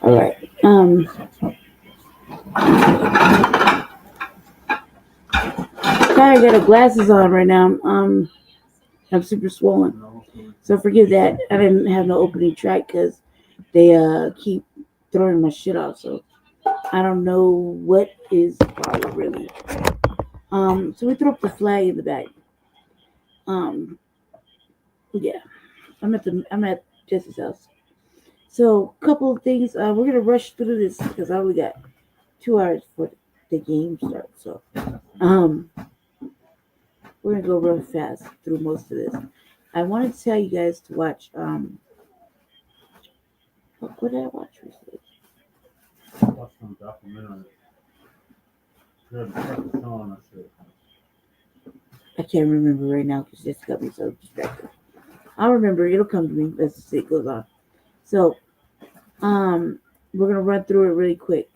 All right. Kind of got a glasses on right now. I'm super swollen, so forgive that. I didn't have no opening track because they keep throwing my shit off. So I don't know what is the problem really. So we threw up the flag in the back. Yeah, I'm at Jesse's house. So couple of things. We're gonna rush through this because I only got 2 hours before the game starts. So we're gonna go real fast through most of this. I wanted to tell you guys to watch. What did I watch recently? I watched some documentary. I can't remember right now because this got me so distracted. I'll remember. It'll come to me as the it goes on. So, we're gonna run through it really quick,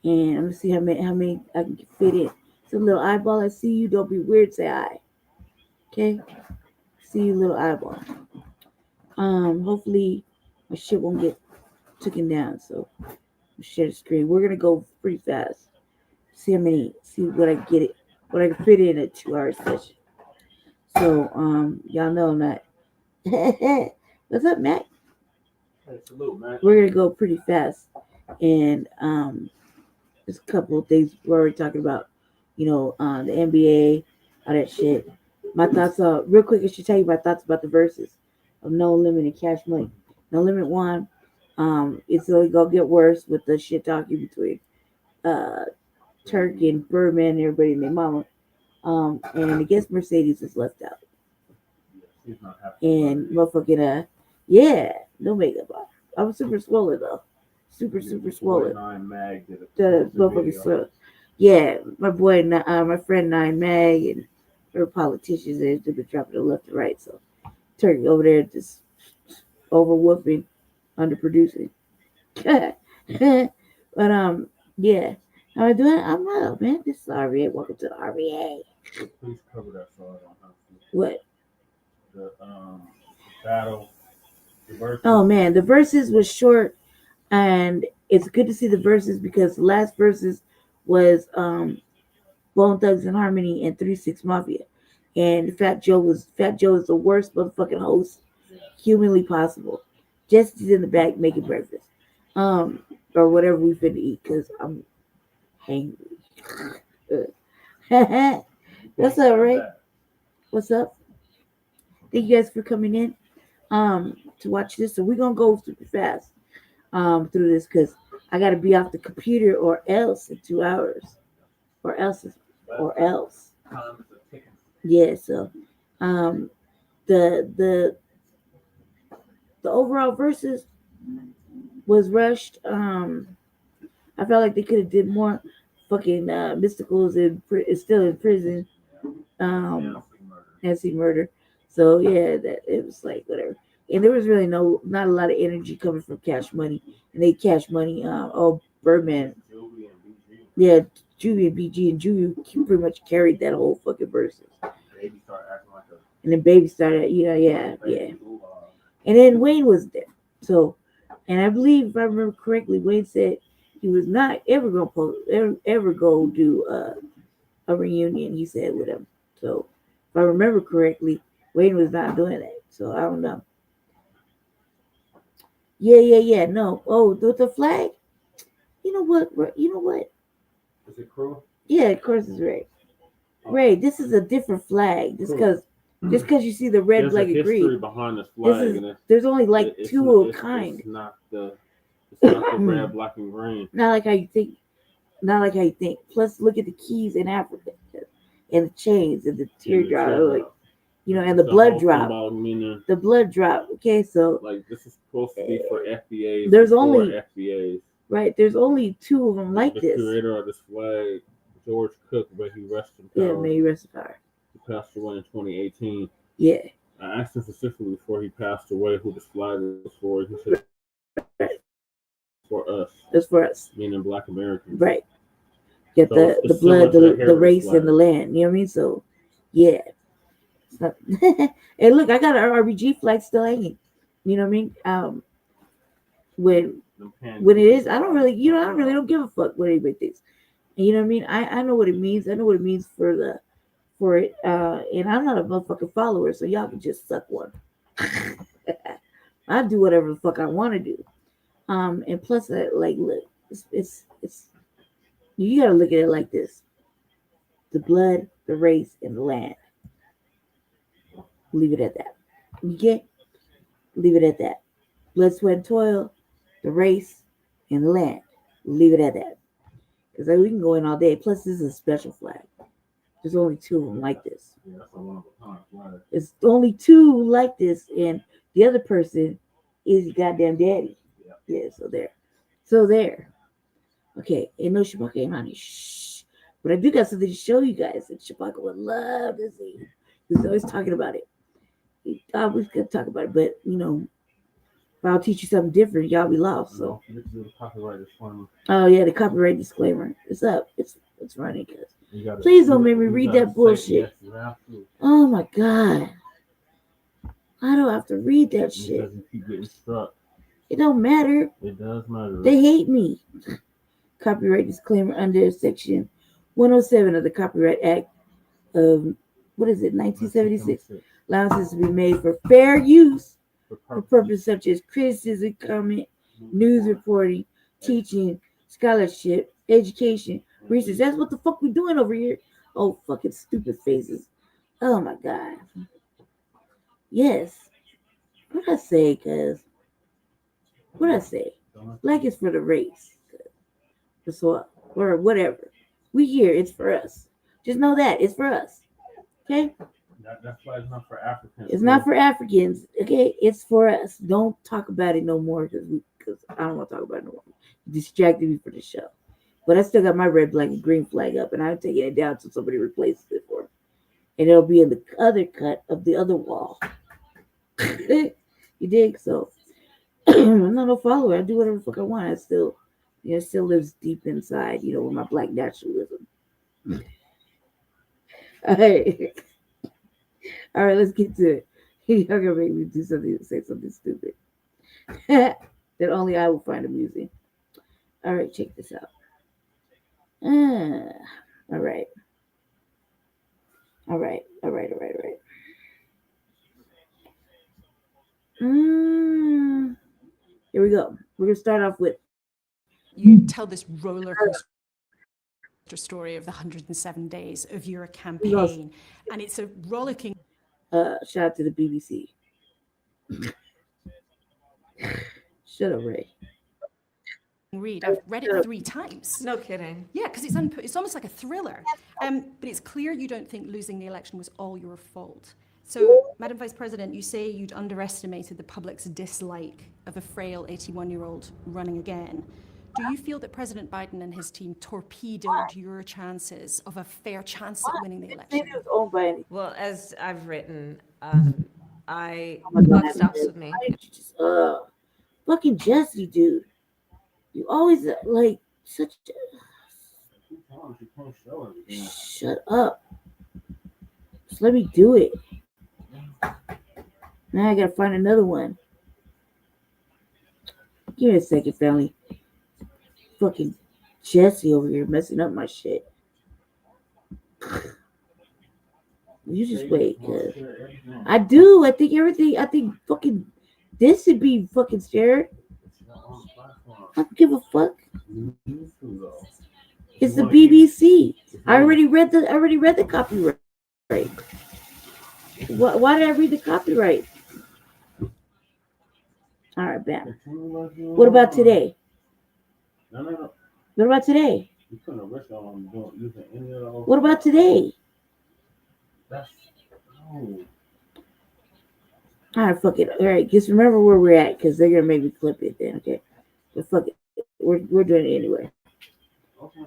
and I'm gonna see how many I can fit in. So, little eyeball, I see you. Don't be weird. Say hi. Okay. See you, little eyeball. Hopefully my shit won't get taken down. So, share the screen. We're gonna go pretty fast. See what I get it, what I can fit in a 2 hour session. So, y'all know I'm not. What's up, Mac? Hey, salute, Mac. We're gonna go pretty fast, and there's a couple of things we're already talking about. The NBA, all that shit. My thoughts are real quick. I should tell you my thoughts about the verses of No Limit and Cash Money. No Limit one. It's only gonna get worse with the shit talking between Turk and Birdman and everybody and their mama. And I guess Mercedes is left out. He's not happy. And motherfucking yeah, no makeup on. I was super swollen though. Super swollen. The motherfucking swollen. Yeah, my boy, my friend Nine Mag and her politicians, they've been dropping it left and right. So Turkey over there just over whooping, underproducing. But yeah. How am I doing? I'm well, man. This is REA. Welcome to the REA. Please cover that so I don't have to. What? The battle. The verses. Oh man, the verses was short, and it's good to see the verses because the last verses was Bone Thugs and Harmony and 3-6 Mafia, and Fat Joe is the worst motherfucking host humanly possible. Jesse's in the back making breakfast, or whatever we finna eat because I'm hangry. What's up, Ray? What's up? Thank you guys for coming in to watch this. So we're gonna go super fast through this because I gotta be off the computer or else in 2 hours. Or else. Yeah, so the overall versus was rushed. I felt like they could have did more. Fucking Mysticals is still in prison. Nancy murder. So yeah, that it was like whatever. And there was really not a lot of energy coming from Cash Money. And they Cash Money, Birdman. Yeah, Juvie and BG and Juvie pretty much carried that whole fucking verses. And then Baby started, yeah. And then Wayne was there. So, and I believe if I remember correctly, Wayne said he was not ever gonna go do a reunion. He said with him. So, if I remember correctly, Wayne was not doing that. So I don't know. Yeah. No. Oh, the flag. You know what? Is it Crew? Yeah, of course it's Ray. Ray, this is a different flag. Just because you see the red, There's black, and green. Behind this flag. There's only like two of a kind. It's not the red, black, and green. Not like how you think. Plus, look at the keys in Africa and the chains and the teardrop, and the blood drop. The blood drop. Okay, so like this is supposed to be for FBAs. There's only FBAs. Right, there's only two of them like the this. The creator of this flag, George Cook, but he rested in power. Yeah, may he rest in power. He passed away in 2018. Yeah. I asked him specifically before he passed away who this flag was for. He said for us. It's for us. Meaning Black Americans. Right. Get so the blood, the race, flag. And the land. You know what I mean? So, yeah. Hey, look, I got an RBG flag still hanging. You know what I mean? When when it is, I don't really, I don't give a fuck what anybody thinks. And you know what I mean? I know what it means. I know what it means for it. And I'm not a motherfucking follower, so y'all can just suck one. I do whatever the fuck I want to do. And plus, like, look, it's you gotta look at it like this: the blood, the race, and the land. Leave it at that. Okay? Leave it at that. Blood, sweat, and toil, the race, and the land. Leave it at that. Because we can go in all day. Plus, this is a special flag. There's only 2 of them like this. Yeah, that's a one-of-a-kind flag. It's only 2 like this, and the other person is your goddamn daddy. Yeah, so there. Okay, ain't no Shabaka honey. Shh. But I do got something to show you guys that Shabaka would love to see. He's always talking about it. He always gonna talk about it, but if I'll teach you something different, y'all be lost. So. Oh yeah, the copyright disclaimer. It's up. It's running. Please don't make me read that bullshit. Yes, oh my god. I don't have to read that shit. You keep getting struck. It don't matter. It does matter. They hate me. Copyright disclaimer under Section 107 of the Copyright Act of, 1976. Allowances to be made for fair use for purposes such as criticism, comment, news reporting, teaching, scholarship, education, research. That's what the fuck we doing over here. Oh, fucking stupid faces. Oh my god. Yes. What I say, cuz? What I say? Black is for the race. That's what, or whatever. We here. It's for us. Just know that it's for us. Okay. That's why it's not for Africans. It's not for Africans. Okay. It's for us. Don't talk about it no more because I don't want to talk about it no more. You distracted me for the show. But I still got my red, black, and green flag up, and I'm taking it down until somebody replaces it for me. And it'll be in the other cut of the other wall. You dig? So I'm not no follower. I do whatever the fuck I want. I still, it still lives deep inside, with my black nationalism. All right, let's get to it. Y'all gonna make me do something, say something stupid that only I will find amusing. All right, check this out. All right. Here we go. We're gonna start off with. You tell this roller coaster story of the 107 days of your campaign, and it's a rollicking. Shout out to the BBC. Shut up, Ray. Read. I've read it 3 times. No kidding. Yeah, because it's almost like a thriller. But it's clear you don't think losing the election was all your fault. So, Madam Vice President, you say you'd underestimated the public's dislike of a frail 81-year-old running again. Do you feel that President Biden and his team torpedoed your chances of a fair chance at winning the election? Well, as I've written, the buck stops with me. Fucking Jesse, dude. You always like such. Shut up. Just let me do it. Now I gotta find another one. Give me a second, family. Fucking Jesse over here messing up my shit. You just wait, cause I do. I think fucking this should be fucking scared. I don't give a fuck. It's the BBC. I already read the copyright. Why did I read the copyright? All right, bam. What about today? No. What about today? You couldn't have wished on using any of those. What about today? No. All right, fuck it. All right, just remember where we're at, because they're gonna make me clip it then. Okay, but fuck it. We're doing it anyway. Okay.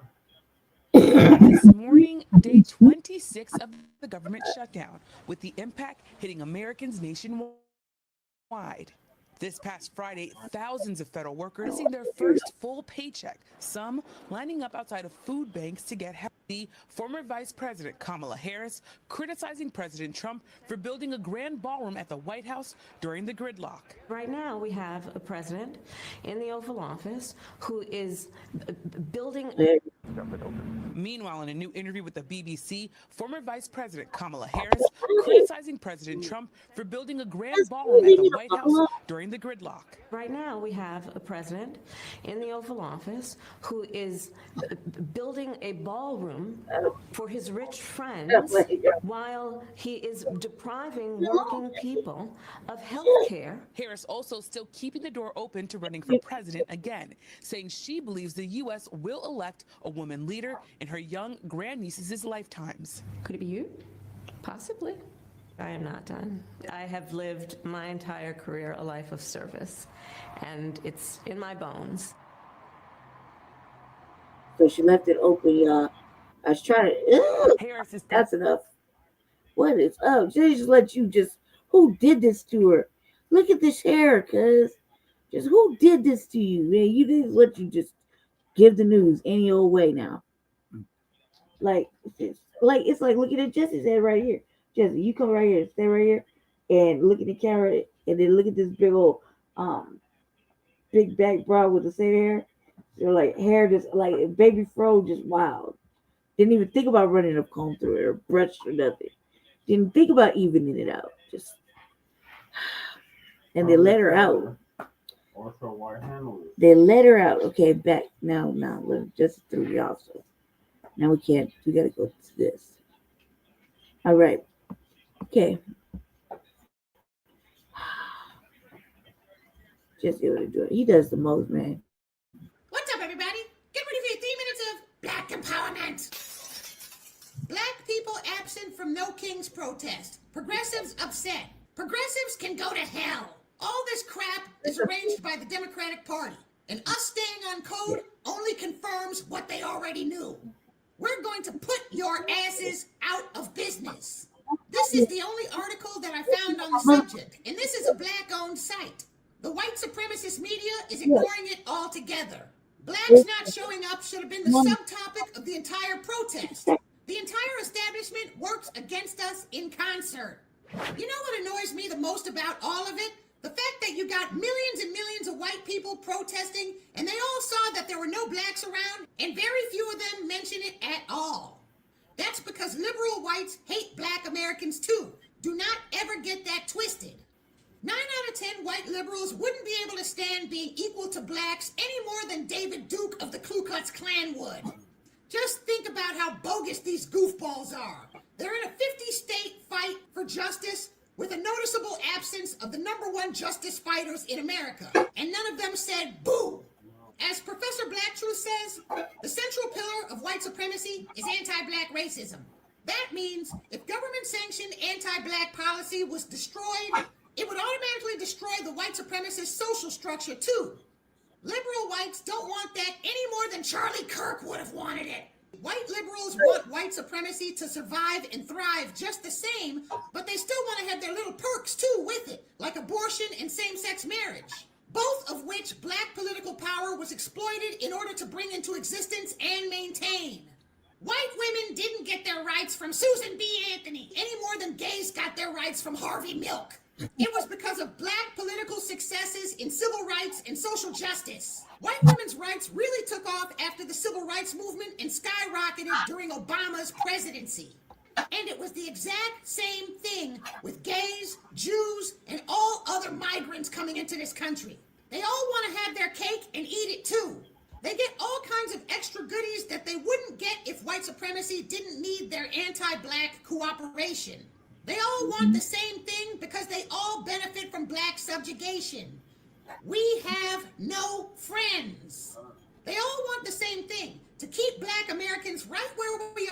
This morning, day 26 of the government shutdown, with the impact hitting Americans nationwide. This past Friday, thousands of federal workers receiving their first full paycheck, some lining up outside of food banks to get help. The former Vice President Kamala Harris criticizing President Trump for building a grand ballroom at the White House during the gridlock. Right now, we have a president in the Oval Office who is building. Meanwhile, in a new interview with the BBC, former Vice President Kamala Harris criticizing President Trump for building a grand ballroom at the White House during the gridlock. Right now, we have a president in the Oval Office who is building a ballroom for his rich friends while he is depriving working people of health care. Harris also still keeping the door open to running for president again, saying she believes the U.S. will elect a woman leader in her young grandnieces' lifetimes. Could it be you? Possibly. I am not done. I have lived my entire career a life of service, and it's in my bones. So she left it open, y'all. I was trying to. Harris is That's enough. What is up? She just let you just. Who did this to her? Look at this hair, cuz. Just who did this to you, man? You didn't let you just give the news any old way now. Like it's like looking at Jesse's head right here. Jesse, you come right here, stay right here, and look at the camera, and then look at this big old big back bra with the same hair. They're like hair just like baby fro, just wild. Didn't even think about running a comb through it or brush or nothing. Didn't think about evening it out. Just and they let her out. They let her out. Okay, back now. Just through y'all. So now we can't. We gotta go to this. All right. Okay. Just able to do it. He does the most, man. What's up, everybody? Get ready for your 3 minutes of Black empowerment. Black people absent from No Kings protest. Progressives upset. Progressives can go to hell. All this crap is arranged by the Democratic Party, and us staying on code only confirms what they already knew. We're going to put your asses out of business. This is the only article that I found on the subject, and this is a Black-owned site. The white supremacist media is ignoring it altogether. Blacks not showing up should have been the subtopic of the entire protest. The entire establishment works against us in concert. You know what annoys me the most about all of it? The fact that you got millions and millions of white people protesting, and they all saw that there were no blacks around, and very few of them mention it at all. That's because liberal whites hate Black Americans too. Do not ever get that twisted. 9 out of 10 white liberals wouldn't be able to stand being equal to blacks any more than David Duke of the Ku Klux Klan would. Just think about how bogus these goofballs are. They're in a 50-state fight for justice with a noticeable absence of the #1 justice fighters in America, and none of them said boo. As Professor Blacktruth says, the central pillar of white supremacy is anti-black racism. That means if government-sanctioned anti-black policy was destroyed, it would automatically destroy the white supremacist social structure too. Liberal whites don't want that any more than Charlie Kirk would have wanted it. White liberals want white supremacy to survive and thrive just the same, but they still want to have their little perks too with it, like abortion and same-sex marriage, both of which black political power was exploited in order to bring into existence and maintain. White women didn't get their rights from Susan B. Anthony any more than gays got their rights from Harvey Milk. It was because of black political successes in civil rights and social justice. White women's rights really took off after the civil rights movement and skyrocketed during Obama's presidency. And it was the exact same thing with gays, Jews, and all other migrants coming into this country. They all want to have their cake and eat it too. They get all kinds of extra goodies that they wouldn't get if white supremacy didn't need their anti-black cooperation. They all want the same thing because they all benefit from black subjugation. We have no friends. They all want the same thing, to keep black Americans right where we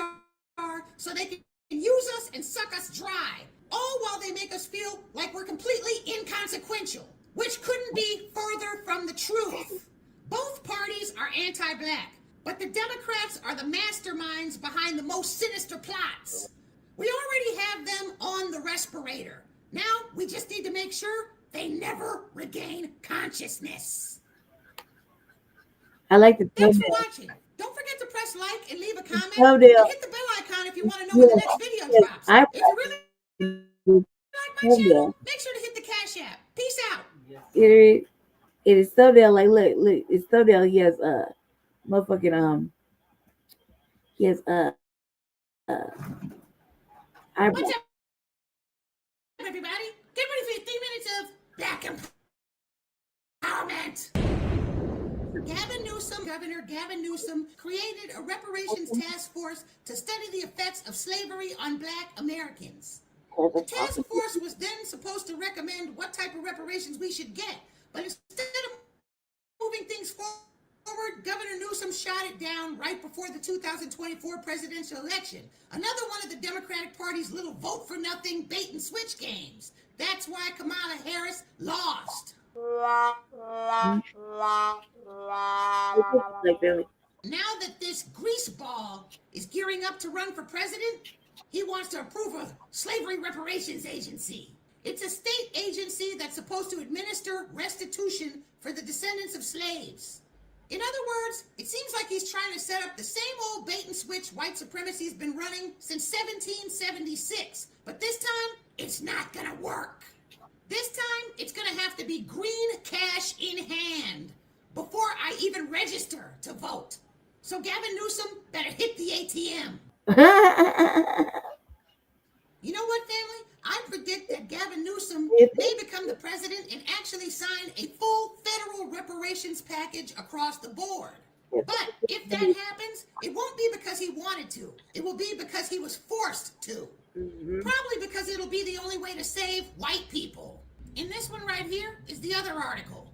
are so they can use us and suck us dry, all while they make us feel like we're completely inconsequential, which couldn't be further from the truth. Both parties are anti-black, but the Democrats are the masterminds behind the most sinister plots. We already have them on the respirator. Now we just need to make sure they never regain consciousness. I like the Thanks for thumbnail. watching. Don't forget to press like and leave a comment. Thumbnail. And hit the bell icon if you want to know when the next video drops. I If you really like my channel, make sure to hit the Cash App. Peace out. it is thumbnail. Like, look, it's thumbnail. He has motherfucking he has eyebrows. What's up, everybody? Get ready for your 3 minutes of black empowerment. Governor Gavin Newsom created a reparations task force to study the effects of slavery on Black Americans. The task force was then supposed to recommend what type of reparations we should get, but instead of moving things forward, Governor Newsom shot it down right before the 2024 presidential election. Another one of the Democratic Party's little vote for nothing bait and switch games. That's why Kamala Harris lost. Now that this greaseball is gearing up to run for president, he wants to approve a slavery reparations agency. It's a state agency that's supposed to administer restitution for the descendants of slaves. In other words, it seems like he's trying to set up the same old bait and switch white supremacy has been running since 1776. But this time, it's not gonna work. This time, it's gonna have to be green cash in hand before I even register to vote. So Gavin Newsom better hit the ATM. You know what, family? I predict that Gavin Newsom may become the president and actually sign a full federal reparations package across the board. But if that happens, it won't be because he wanted to. It will be because he was forced to. Probably because it'll be the only way to save white people. And this one right here is the other article.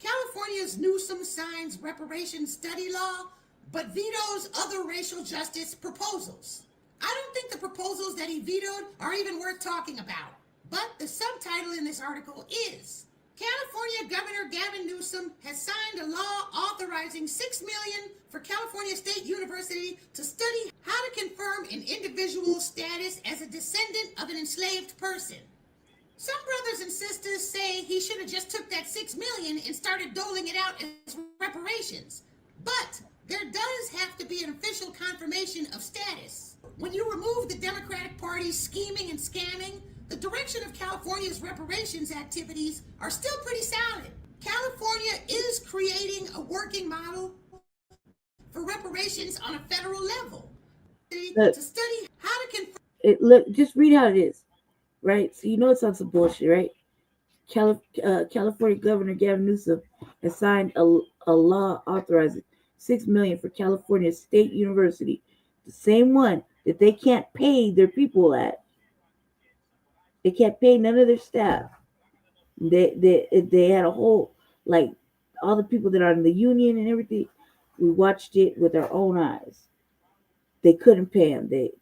California's Newsom signs reparations study law, but vetoes other racial justice proposals. I don't think the proposals that he vetoed are even worth talking about. But the subtitle in this article is, California Governor Gavin Newsom has signed a law authorizing $6 million for California State University to study how to confirm an individual's status as a descendant of an enslaved person. Some brothers and sisters say he should have just took that $6 million and started doling it out as reparations. But there does have to be an official confirmation of status. When you remove the Democratic Party's scheming and scamming, the direction of California's reparations activities are still pretty solid. California is creating a working model for reparations on a federal level to study how to confirm. Look, just read how it is, right? So you know it's on some bullshit, right? California Governor Gavin Newsom has signed a law authorizing $6 million for California State University, the same one that they can't pay their people at. They can't pay none of their staff. They had a whole, like, all the people that are in the union and everything. We watched it with our own eyes. They couldn't pay them. They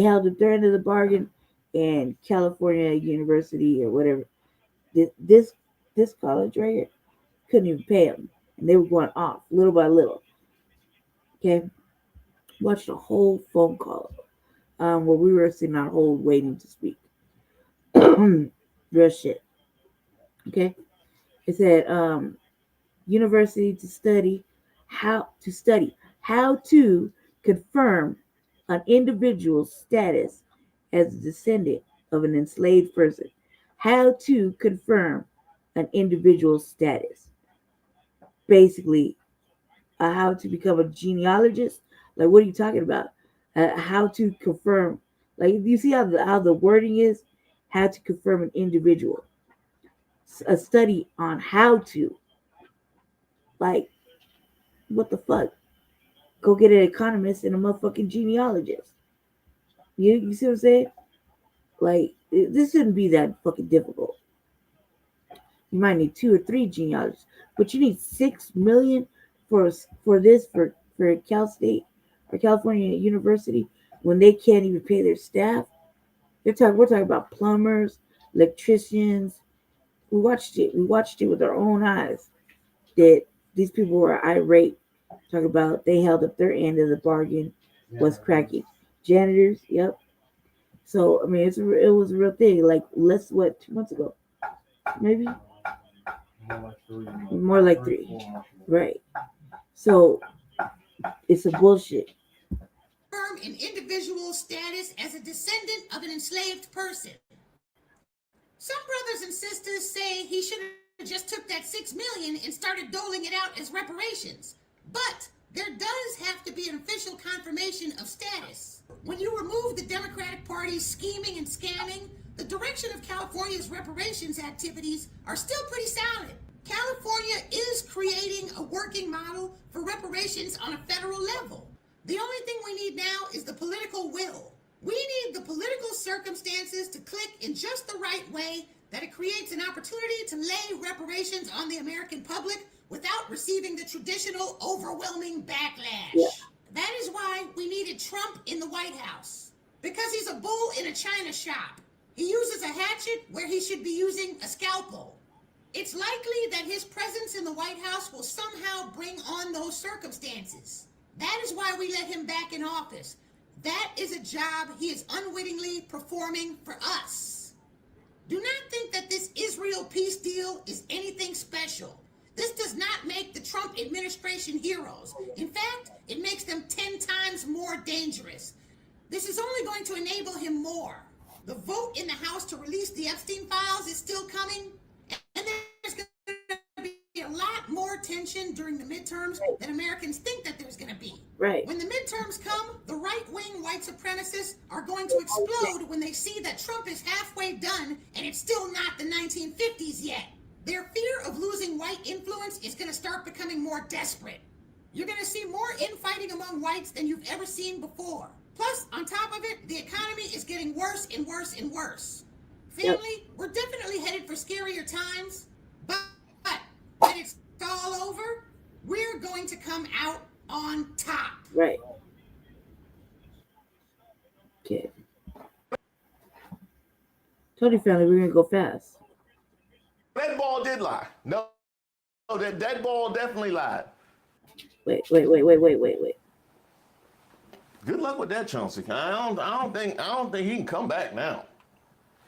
held up their end of the bargain, and California University or whatever, this college right here couldn't even pay them, and they were going off little by little. Okay, watched a whole phone call where we were sitting on hold waiting to speak. Real shit. Okay, it said university to study how to confirm an individual's status as a descendant of an enslaved person. How to confirm an individual's status. Basically, how to become a genealogist. Like, what are you talking about? How to confirm. Like, you see how the wording is? How to confirm an individual. A study on how to. Like, what the fuck? Go get an economist and a motherfucking genealogist. You see what I'm saying? Like, this shouldn't be that fucking difficult. You might need 2 or 3 genealogists, but you need $6 million for Cal State or California University when they can't even pay their staff. We're talking about plumbers, electricians. We watched it with our own eyes that these people were irate. Talk about they held up their end of the bargain, was cracking. Janitors, yep. So I mean, it was a real thing. Like 2 months ago, maybe more like 3, right? So it's a bullshit. An individual status as a descendant of an enslaved person. Some brothers and sisters say he should have just took that $6 million and started doling it out as reparations. But there does have to be an official confirmation of status. When you remove the Democratic Party's scheming and scamming, the direction of California's reparations activities are still pretty solid. California is creating a working model for reparations on a federal level. The only thing we need now is the political will. We need the political circumstances to click in just the right way that it creates an opportunity to lay reparations on the American public without receiving the traditional overwhelming backlash. Yeah. That is why we needed Trump in the White House. Because he's a bull in a china shop. He uses a hatchet where he should be using a scalpel. It's likely that his presence in the White House will somehow bring on those circumstances. That is why we let him back in office. That is a job he is unwittingly performing for us. Do not think that this Israel peace deal is anything special. This does not make the Trump administration heroes. In fact, it makes them 10 times more dangerous. This is only going to enable him more. The vote in the House to release the Epstein files is still coming, and there's going to be a lot more tension during the midterms than Americans think that there's going to be. Right. When the midterms come, the right-wing white supremacists are going to explode when they see that Trump is halfway done and it's still not the 1950s yet. Their fear of losing white influence is going to start becoming more desperate. You're going to see more infighting among whites than you've ever seen before. Plus, on top of it, the economy is getting worse and worse and worse. Family, we're definitely headed for scarier times, but when it's all over, we're going to come out on top. Right. Okay. Tony family, we're gonna go fast. That ball did lie. No, that ball definitely lied. Wait. Good luck with that, Chauncey. I don't think he can come back now.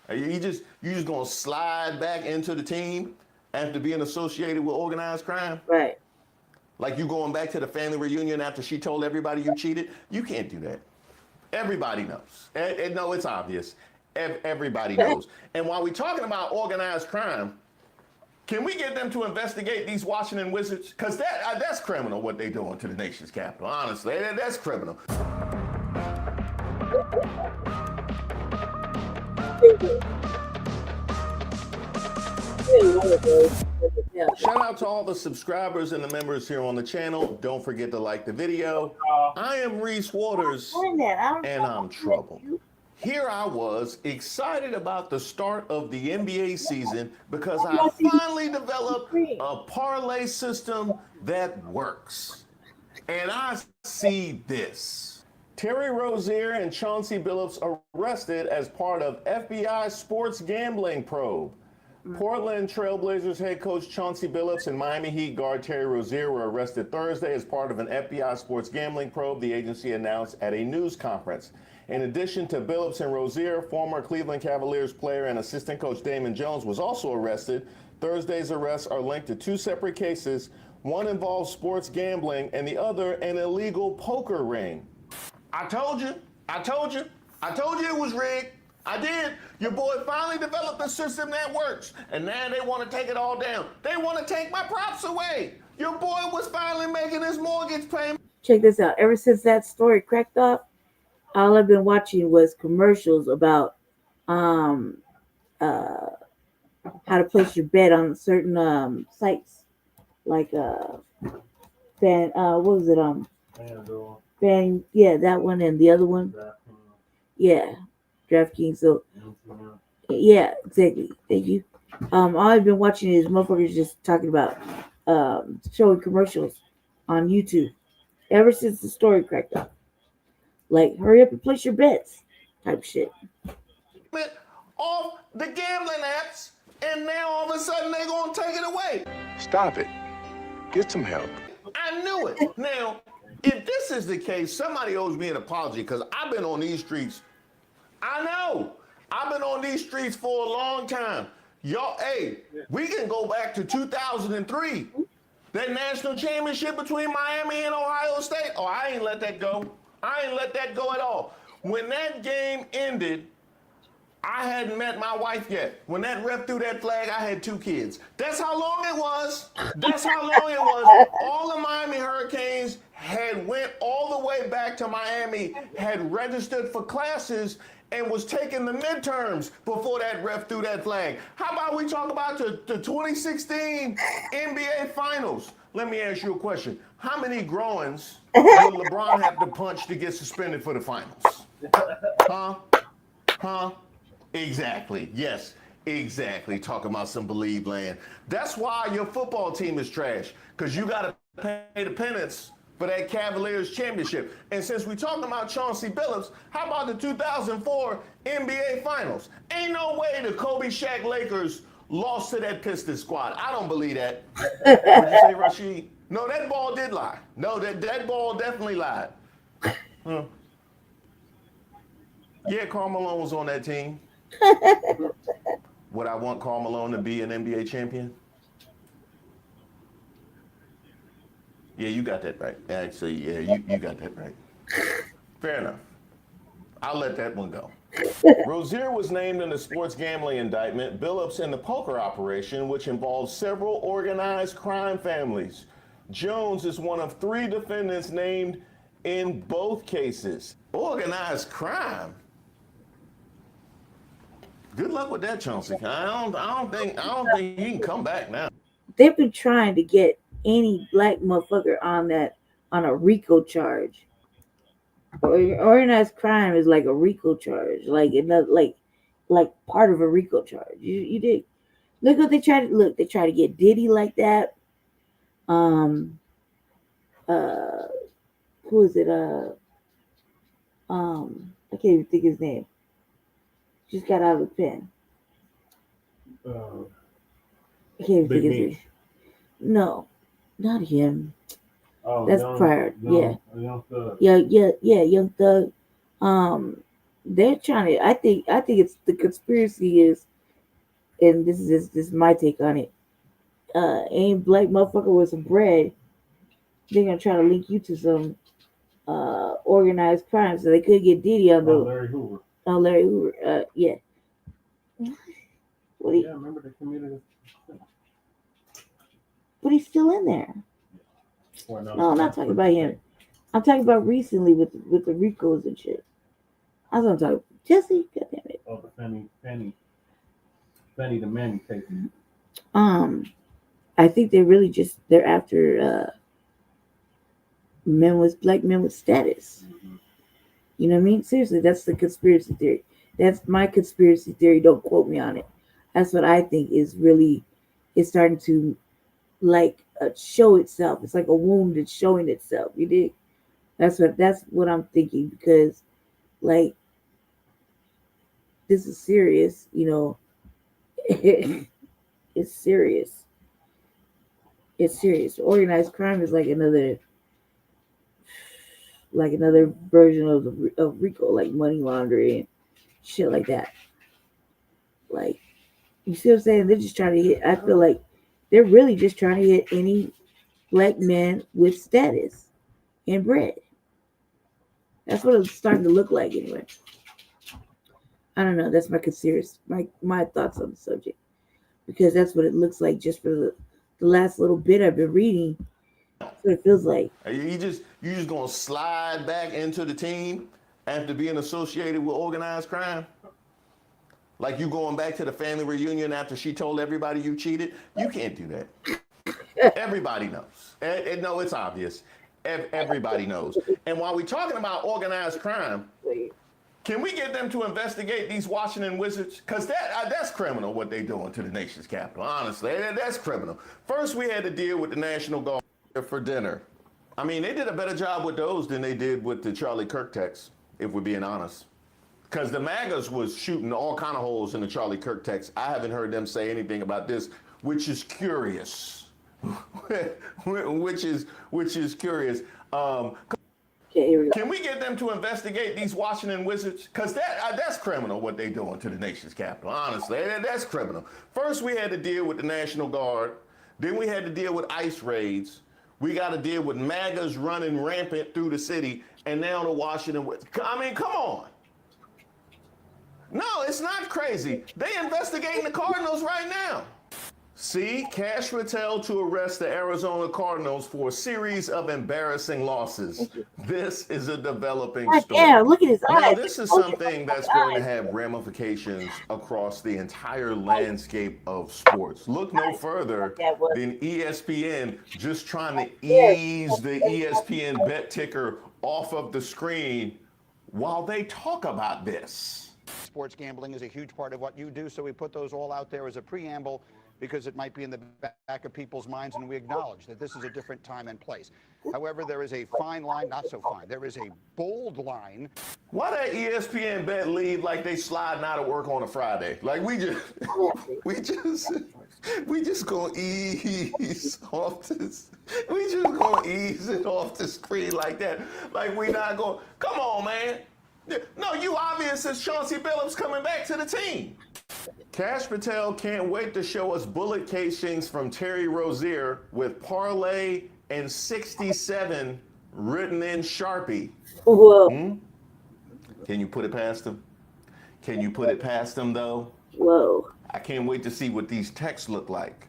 You just gonna slide back into the team after being associated with organized crime? Right. Like you going back to the family reunion after she told everybody you cheated? You can't do that. Everybody knows. No, it's obvious. Everybody knows. And while we're talking about organized crime, can we get them to investigate these Washington Wizards? Because that's criminal what they're doing to the nation's capital. Honestly, that's criminal. Shout out to all the subscribers and the members here on the channel. Don't forget to like the video. I am Reese Waters, and I'm trouble. Here I was, excited about the start of the NBA season because I finally developed a parlay system that works. And I see this. Terry Rozier and Chauncey Billups arrested as part of FBI sports gambling probe. Portland Trailblazers head coach Chauncey Billups and Miami Heat guard Terry Rozier were arrested Thursday as part of an FBI sports gambling probe, the agency announced at a news conference. In addition to Billups and Rozier, former Cleveland Cavaliers player and assistant coach Damon Jones was also arrested. Thursday's arrests are linked to two separate cases. One involves sports gambling and the other an illegal poker ring. I told you it was rigged. I did. Your boy finally developed a system that works, and now they want to take it all down. They want to take my props away. Your boy was finally making his mortgage payment. Check this out. Ever since that story cracked up, all I've been watching was commercials about how to place your bet on certain sites, like what was it? Yeah, that one and the other one. Yeah, DraftKings. So yeah, exactly. Thank you. All I've been watching is motherfuckers just talking about showing commercials on YouTube ever since the story cracked up. Like, hurry up and place your bets type shit. Off the gambling apps, and now all of a sudden they're going to take it away. Stop it. Get some help. I knew it. Now, if this is the case, somebody owes me an apology because I've been on these streets. I know. I've been on these streets for a long time. Y'all, hey, we can go back to 2003. That national championship between Miami and Ohio State. Oh, I ain't let that go. I ain't let that go at all. When that game ended, I hadn't met my wife yet. When that ref threw that flag, I had 2 kids. That's how long it was. That's how long it was. All the Miami Hurricanes had went all the way back to Miami, had registered for classes, and was taking the midterms before that ref threw that flag. How about we talk about the 2016 NBA Finals? Let me ask you a question. How many groins will LeBron have to punch to get suspended for the finals? Huh? Exactly. Yes, exactly. Talking about some believe land. That's why your football team is trash, because you got to pay the penance for that Cavaliers championship. And since we're talking about Chauncey Billups, how about the 2004 NBA Finals? Ain't no way the Kobe Shaq Lakers lost to that Pistons squad. I don't believe that. What did you say, Rashid? No, that ball did lie. No, that ball definitely lied. Huh. Yeah, Karl Malone was on that team. Would I want Karl Malone to be an NBA champion? Yeah, you got that right. Actually, yeah, you got that right. Fair enough. I'll let that one go. Rozier was named in the sports gambling indictment, Billups in the poker operation, which involves several organized crime families. Jones is one of 3 defendants named in both cases. Organized crime? Good luck with that, Chauncey. I don't think he can come back now. They've been trying to get any black motherfucker on a RICO charge. Organized crime is like a RICO charge, like another, like part of a RICO charge. You did look what they tried to look. They try to get Diddy like that. Who is it? I can't even think his name. Just got out of the pen. I can't even think his name. No, not him. Oh, that's prior. Young Thug. Yeah, Young Thug. They're trying to. I think it's the conspiracy is, and this is my take on it. Any black motherfucker with some bread, they're gonna try to link you to some organized crime, so they could get Diddy on the Larry Hoover. Oh, Larry Hoover. Yeah. Remember the community? But he's still in there. Well, No, I'm not talking about him. I'm talking about recently with the Ricos and shit. That's what I'm talking about. Jesse, goddamn it. Oh, the Fanny the Manny case. I think they're after black men with status. Mm-hmm. You know what I mean? Seriously, that's the conspiracy theory. That's my conspiracy theory. Don't quote me on it. That's what I think is really, it's starting to like show itself. It's like a wound that's showing itself. You dig? That's what I'm thinking, because like this is serious. You know, it's serious. It's serious. Organized crime is like another version of RICO, like money laundering and shit like that. Like, you see what I'm saying? They're just trying to hit. I feel like they're really just trying to hit any black man with status and bread. That's what it's starting to look like anyway. I don't know. That's my thoughts on the subject, because that's what it looks like just for the last little bit I've been reading. That's what it feels like. You just gonna slide back into the team after being associated with organized crime? Like you going back to the family reunion after she told everybody you cheated? You can't do that. Everybody knows. No, it's obvious. Everybody knows. And while we're talking about organized crime, can we get them to investigate these Washington Wizards? Because that's criminal what they're doing to the nation's capital. Honestly, that's criminal. First, we had to deal with the National Guard for dinner. I mean, they did a better job with those than they did with the Charlie Kirk text, if we're being honest. Because the MAGAs was shooting all kind of holes in the Charlie Kirk text. I haven't heard them say anything about this, which is curious. which is curious. Okay, Okay, here we go. Can we get them to investigate these Washington Wizards? Because that's criminal what they doing to the nation's capital. Honestly, that's criminal. First, we had to deal with the National Guard. Then we had to deal with ICE raids. We got to deal with MAGAs running rampant through the city. And now the Washington Wizards. I mean, come on. No, it's not crazy. They investigating the Cardinals right now. See, Cash Patel to arrest the Arizona Cardinals for a series of embarrassing losses. This is a developing story. Yeah, look at his Now, eyes. this is something that's going to have ramifications across the entire landscape of sports. Look no further than ESPN just trying to ease the ESPN bet ticker off of the screen while they talk about this. Sports gambling is a huge part of what you do, so we put those all out there as a preamble because it might be in the back of people's minds, and we acknowledge that this is a different time and place. However, there is a fine line, not so fine. There is a bold line. Why that ESPN bet leave like they sliding out of work on a Friday? Like we just gonna ease off this. We just gonna ease it off the screen like that. Like we not going. Come on, man. No, you obvious as Chauncey Billups coming back to the team. Cash Patel can't wait to show us bullet casings from Terry Rozier with parlay and 67 written in Sharpie. Whoa. Can you put it past him? Can you put it past him, though? Whoa. I can't wait to see what these texts look like.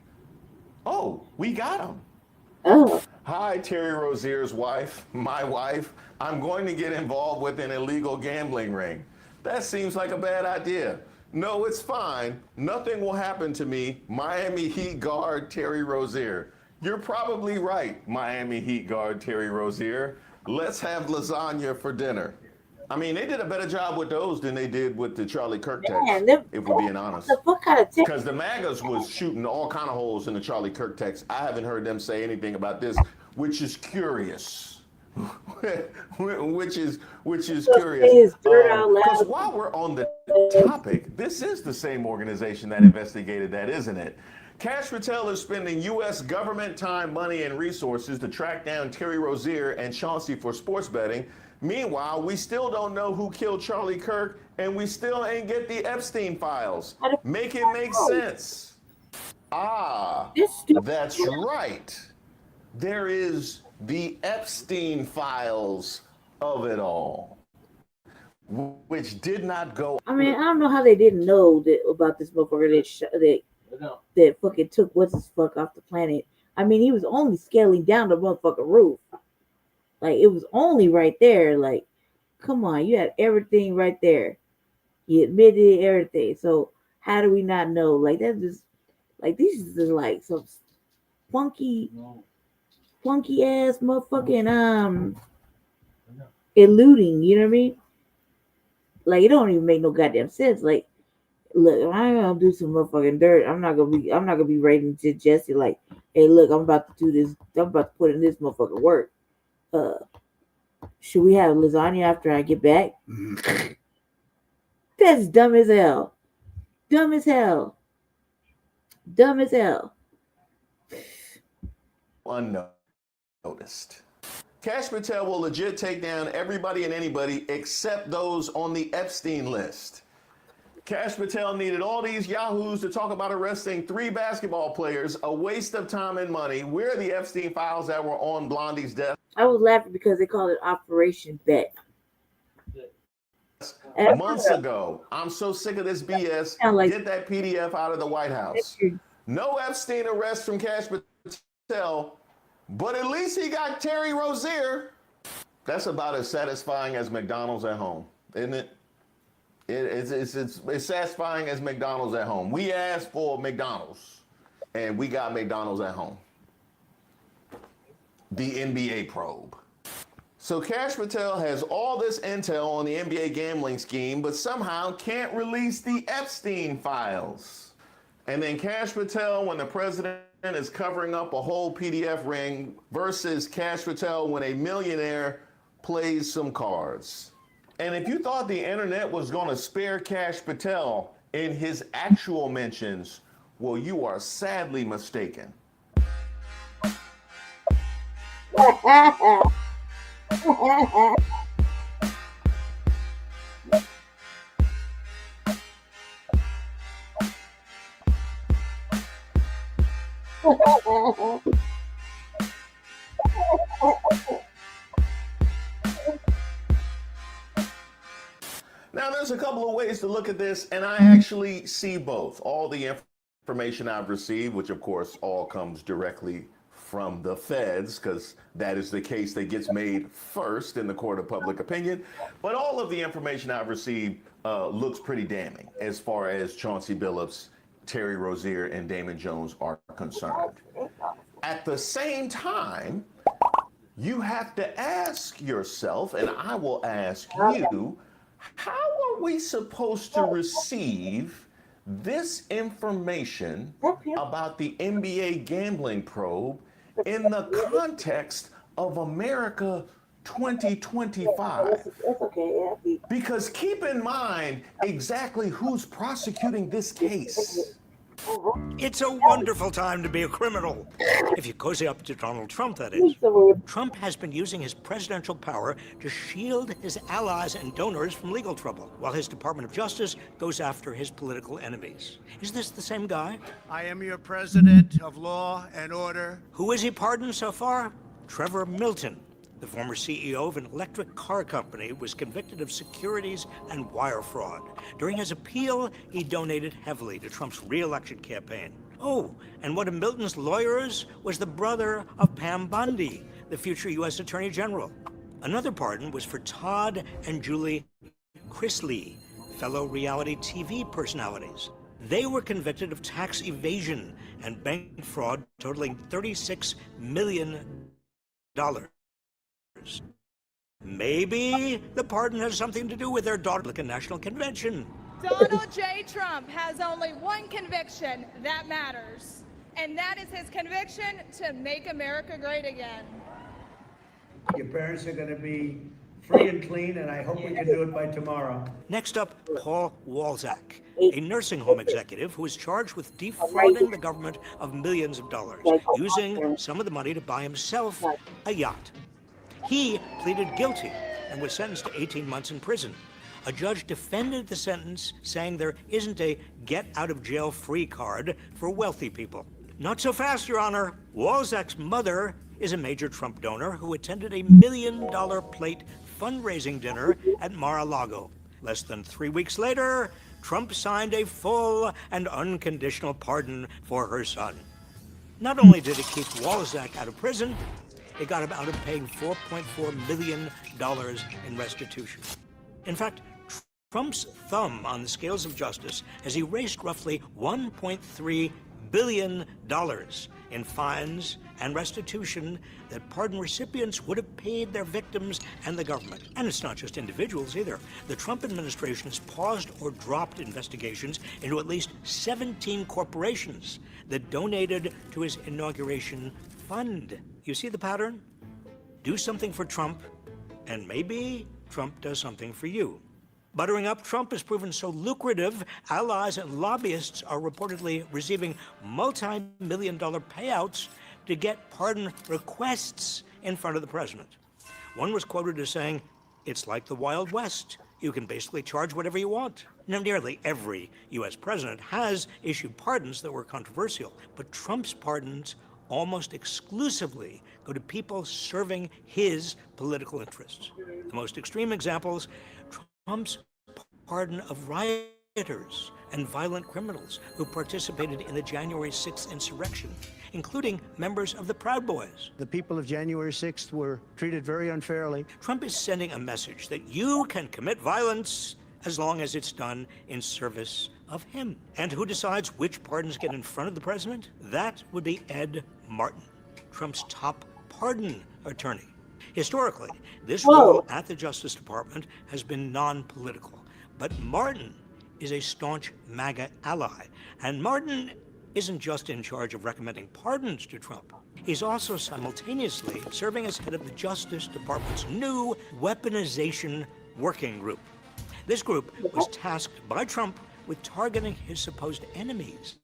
Oh, we got them. Oh. Hi, Terry Rozier's wife, my wife. I'm going to get involved with an illegal gambling ring. That seems like a bad idea. No, it's fine. Nothing will happen to me. Miami Heat guard Terry Rozier. You're probably right, Miami Heat guard Terry Rozier. Let's have lasagna for dinner. I mean, they did a better job with those than they did with the Charlie Kirk text, if we're being honest. Because the MAGAs was shooting all kind of holes in the Charlie Kirk text. I haven't heard them say anything about this, which is curious. which is curious. Because while we're on the topic, this is the same organization that investigated that, isn't it? Cash Patel is spending U.S. government time, money, and resources to track down Terry Rozier and Chauncey for sports betting. Meanwhile, we still don't know who killed Charlie Kirk, and we still ain't get the Epstein files. Make it make sense. Ah, that's right. There is the Epstein files of it all, which did not go. I mean, I don't know how they didn't know that about this motherfucker that fucking took what's his fuck off the planet. I mean, he was only scaling down the motherfucking roof. Like, it was only right there. Like, come on, you had everything right there. You admitted everything. So how do we not know? Like, that's just like these is just like some funky ass motherfucking eluding, you know what I mean? Like, it don't even make no goddamn sense. Like, look, I'm gonna do some motherfucking dirt. I'm not gonna be writing to Jesse like, hey, look, I'm about to do this. I'm about to put in this motherfucking work. Should we have lasagna after I get back? That's dumb as hell. Dumb as hell. Dumb as hell. Unnoticed. Cash Patel will legit take down everybody and anybody except those on the Epstein list. Cash Patel needed all these yahoos to talk about arresting 3 basketball players, a waste of time and money. Where are the Epstein files that were on Blondie's desk? I was laughing because they called it Operation Bet. Months ago. I'm so sick of this BS. Get that PDF out of the White House. No Epstein arrest from Cash Patel, but at least he got Terry Rozier. That's about as satisfying as McDonald's at home, isn't it? It's satisfying as McDonald's at home. We asked for McDonald's, and we got McDonald's at home. The NBA probe. So Cash Patel has all this intel on the NBA gambling scheme, but somehow can't release the Epstein files. And then Cash Patel, when the president is covering up a whole PDF ring, versus Cash Patel when a millionaire plays some cards. And if you thought the internet was going to spare Cash Patel in his actual mentions, well, you are sadly mistaken. Now, there's a couple of ways to look at this, and I actually see both. All the information I've received, which of course all comes directly from the feds, because that is the case that gets made first in the court of public opinion. But all of the information I've received looks pretty damning as far as Chauncey Billups, Terry Rozier, and Damon Jones are concerned. At the same time, you have to ask yourself, and I will ask you, how are we supposed to receive this information about the NBA gambling probe in the context of America 2025? Because keep in mind exactly who's prosecuting this case. It's a wonderful time to be a criminal. If you cozy up to Donald Trump, that is. Trump has been using his presidential power to shield his allies and donors from legal trouble, while his Department of Justice goes after his political enemies. Is this the same guy? I am your president of law and order. Who has he pardoned so far? Trevor Milton, the former CEO of an electric car company, was convicted of securities and wire fraud. During his appeal, he donated heavily to Trump's re-election campaign. Oh, and one of Milton's lawyers was the brother of Pam Bondi, the future U.S. Attorney General. Another pardon was for Todd and Julie Chrisley, fellow reality TV personalities. They were convicted of tax evasion and bank fraud totaling $36 million. Maybe the pardon has something to do with their Republican National Convention. Donald J. Trump has only one conviction that matters, and that is his conviction to make America great again. Your parents are going to be free and clean, and I hope we can do it by tomorrow. Next up, Paul Walczak, a nursing home executive who is charged with defrauding the government of millions of dollars, using some of the money to buy himself a yacht. He pleaded guilty and was sentenced to 18 months in prison. A judge defended the sentence, saying there isn't a get-out-of-jail-free card for wealthy people. Not so fast, Your Honor. Walczak's mother is a major Trump donor who attended a $1 million plate fundraising dinner at Mar-a-Lago. Less than 3 weeks later, Trump signed a full and unconditional pardon for her son. Not only did it keep Walczak out of prison, it got him out of paying $4.4 million in restitution. In fact, Trump's thumb on the scales of justice has erased roughly $1.3 billion in fines and restitution that pardon recipients would have paid their victims and the government. And it's not just individuals either. The Trump administration has paused or dropped investigations into at least 17 corporations that donated to his inauguration fund. You see the pattern? Do something for Trump, and maybe Trump does something for you. Buttering up Trump has proven so lucrative, allies and lobbyists are reportedly receiving multi-million-dollar payouts to get pardon requests in front of the president. One was quoted as saying, "It's like the Wild West. You can basically charge whatever you want." Now, nearly every U.S. president has issued pardons that were controversial, but Trump's pardons almost exclusively go to people serving his political interests. The most extreme examples, Trump's pardon of rioters and violent criminals who participated in the January 6th insurrection, including members of the Proud Boys. The people of January 6th were treated very unfairly. Trump is sending a message that you can commit violence as long as it's done in service of him. And who decides which pardons get in front of the president? That would be Ed Martin, Trump's top pardon attorney. Historically, this role at the Justice Department has been non-political, but Martin is a staunch MAGA ally, and Martin isn't just in charge of recommending pardons to Trump. He's also simultaneously serving as head of the Justice Department's new weaponization working group. This group was tasked by Trump with targeting his supposed enemies.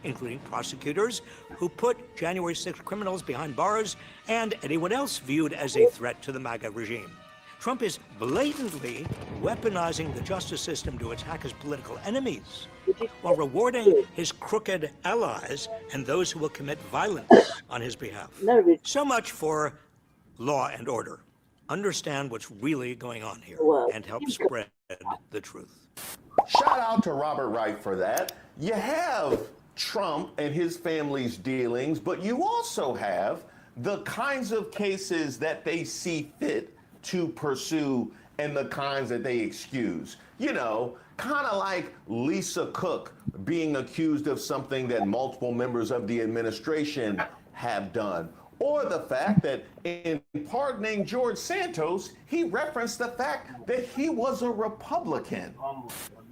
including prosecutors who put January 6th criminals behind bars and anyone else viewed as a threat to the MAGA regime. Trump is blatantly weaponizing the justice system to attack his political enemies, while rewarding his crooked allies and those who will commit violence on his behalf. So much for law and order. Understand what's really going on here and help spread the truth. Shout out to Robert Wright for that. You have Trump and his family's dealings, but you also have the kinds of cases that they see fit to pursue and the kinds that they excuse. You know, kind of like Lisa Cook being accused of something that multiple members of the administration have done. Or the fact that in pardoning George Santos, he referenced the fact that he was a Republican.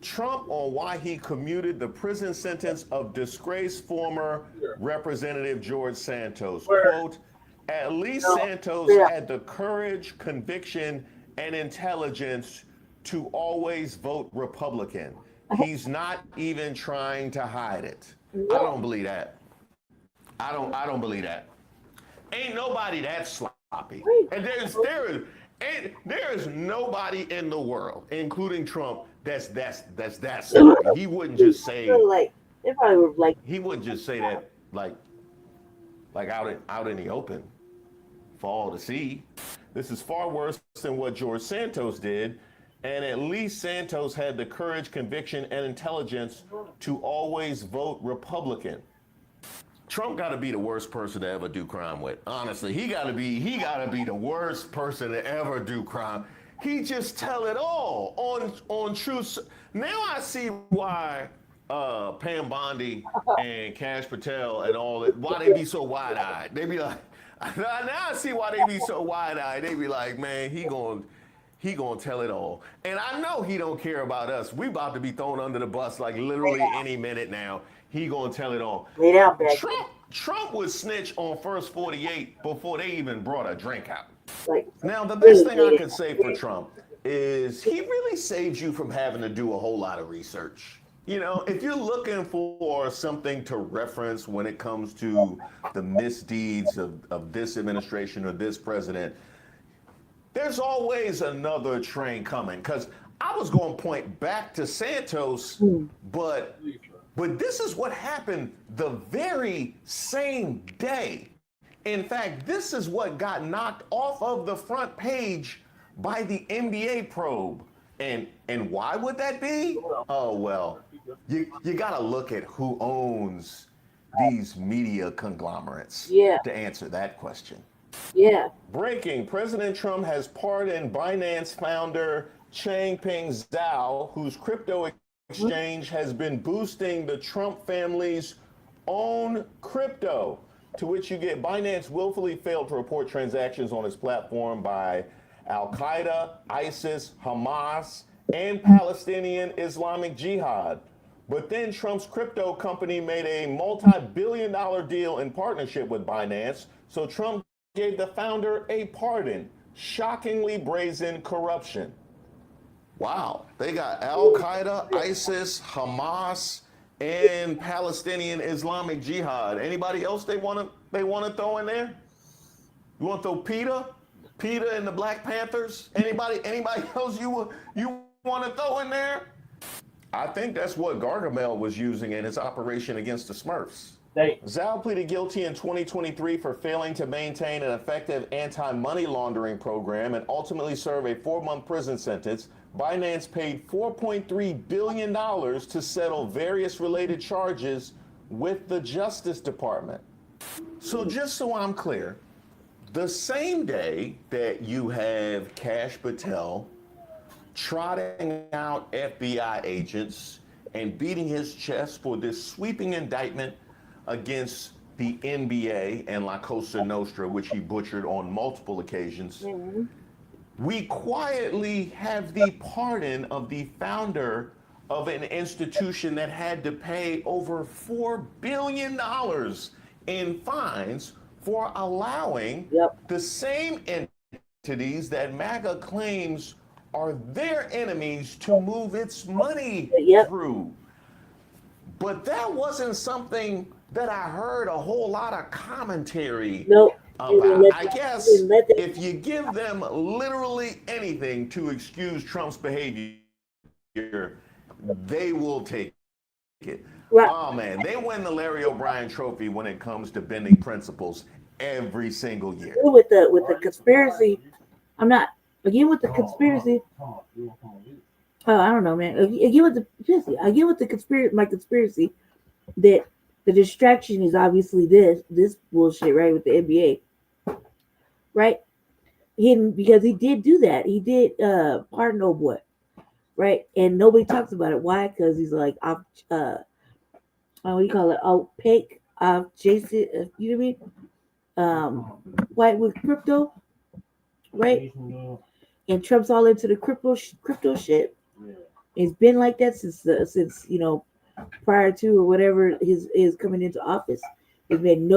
Trump on why he commuted the prison sentence of disgraced former Representative George Santos. Quote, at least Santos had the courage, conviction, and intelligence to always vote Republican. He's not even trying to hide it. I don't believe that. I don't believe that. Ain't nobody that sloppy. And there is nobody in the world, including Trump, that's that sloppy. He wouldn't just say he wouldn't just say that like out in the open for all to see. This is far worse than what George Santos did, and at least Santos had the courage, conviction, and intelligence to always vote Republican. Trump got to be the worst person to ever do crime with. Honestly, he got to be the worst person to ever do crime. He just tell it all on truth. Now I see why Pam Bondi and Kash Patel and all that, why they be so wide-eyed. They be like, now I see why they be so wide-eyed. They be like, man, he gonna tell it all. And I know he don't care about us. We about to be thrown under the bus like literally any minute now. He gonna tell it all. Trump would snitch on First 48 before they even brought a drink out. Now, the best thing I could say for Trump is he really saves you from having to do a whole lot of research. You know, if you're looking for something to reference when it comes to the misdeeds of this administration or this president, there's always another train coming. Because I was going to point back to Santos, but this is what happened the very same day. In fact, this is what got knocked off of the front page by the NBA probe. And why would that be? Oh, well, you got to look at who owns these media conglomerates to answer that question. Breaking, President Trump has pardoned Binance founder Changpeng Zhao, whose crypto exchange has been boosting the Trump family's own crypto, to which you get Binance willfully failed to report transactions on its platform by Al-Qaeda, ISIS, Hamas, and Palestinian Islamic Jihad. But then Trump's crypto company made a multi-billion-dollar deal in partnership with Binance, so Trump gave the founder a pardon. Shockingly brazen corruption. Wow, they got Al-Qaeda, ISIS, Hamas, and Palestinian Islamic Jihad. Anybody else they want to throw in there? You want to throw PETA and the Black Panthers? Anybody else you want to throw in there? I think that's what Gargamel was using in his operation against the Smurfs. Zhao pleaded guilty in 2023 for failing to maintain an effective anti-money laundering program and ultimately serve a 4-month prison sentence. Binance paid $4.3 billion to settle various related charges with the Justice Department. So just so I'm clear, the same day that you have Kash Patel trotting out FBI agents and beating his chest for this sweeping indictment against the NBA and La Cosa Nostra, which he butchered on multiple occasions, we quietly have the pardon of the founder of an institution that had to pay over $4 billion in fines for allowing the same entities that MAGA claims are their enemies to move its money through. But that wasn't something that I heard a whole lot of commentary Nope. about. I guess if you give them literally anything to excuse Trump's behavior, they will take it. Right. Oh man, they win the Larry O'Brien Trophy when it comes to bending principles every single year. With the conspiracy, I'm not again with the conspiracy. Oh, I don't know, man. Again with the conspiracy, my conspiracy that the distraction is obviously this bullshit, right, with the NBA, right? Hidden because he did do that. He did pardon old boy, right? And nobody talks about it. Why? Because he's like off what do you call it? Opaque, Jason, you know what I mean? White with crypto, right? And Trump's all into the crypto shit. Yeah. It's been like that since prior to or whatever his coming into office. It's been